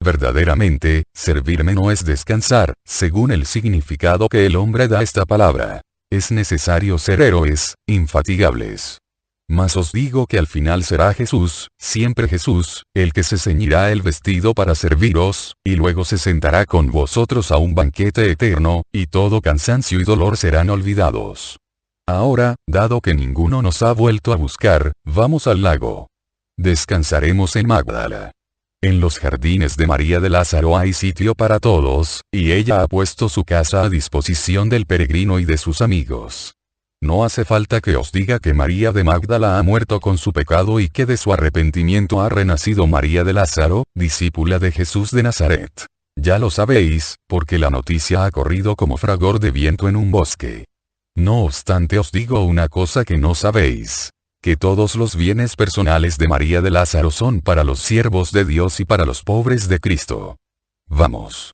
Verdaderamente, servirme no es descansar, según el significado que el hombre da a esta palabra. Es necesario ser héroes, infatigables. Mas os digo que al final será Jesús, siempre Jesús, el que se ceñirá el vestido para serviros, y luego se sentará con vosotros a un banquete eterno, y todo cansancio y dolor serán olvidados. Ahora, dado que ninguno nos ha vuelto a buscar, vamos al lago. Descansaremos en Magdala. En los jardines de María de Lázaro hay sitio para todos, y ella ha puesto su casa a disposición del peregrino y de sus amigos. No hace falta que os diga que María de Magdala ha muerto con su pecado y que de su arrepentimiento ha renacido María de Lázaro, discípula de Jesús de Nazaret. Ya lo sabéis, porque la noticia ha corrido como fragor de viento en un bosque. No obstante os digo una cosa que no sabéis: que todos los bienes personales de María de Lázaro son para los siervos de Dios y para los pobres de Cristo. Vamos.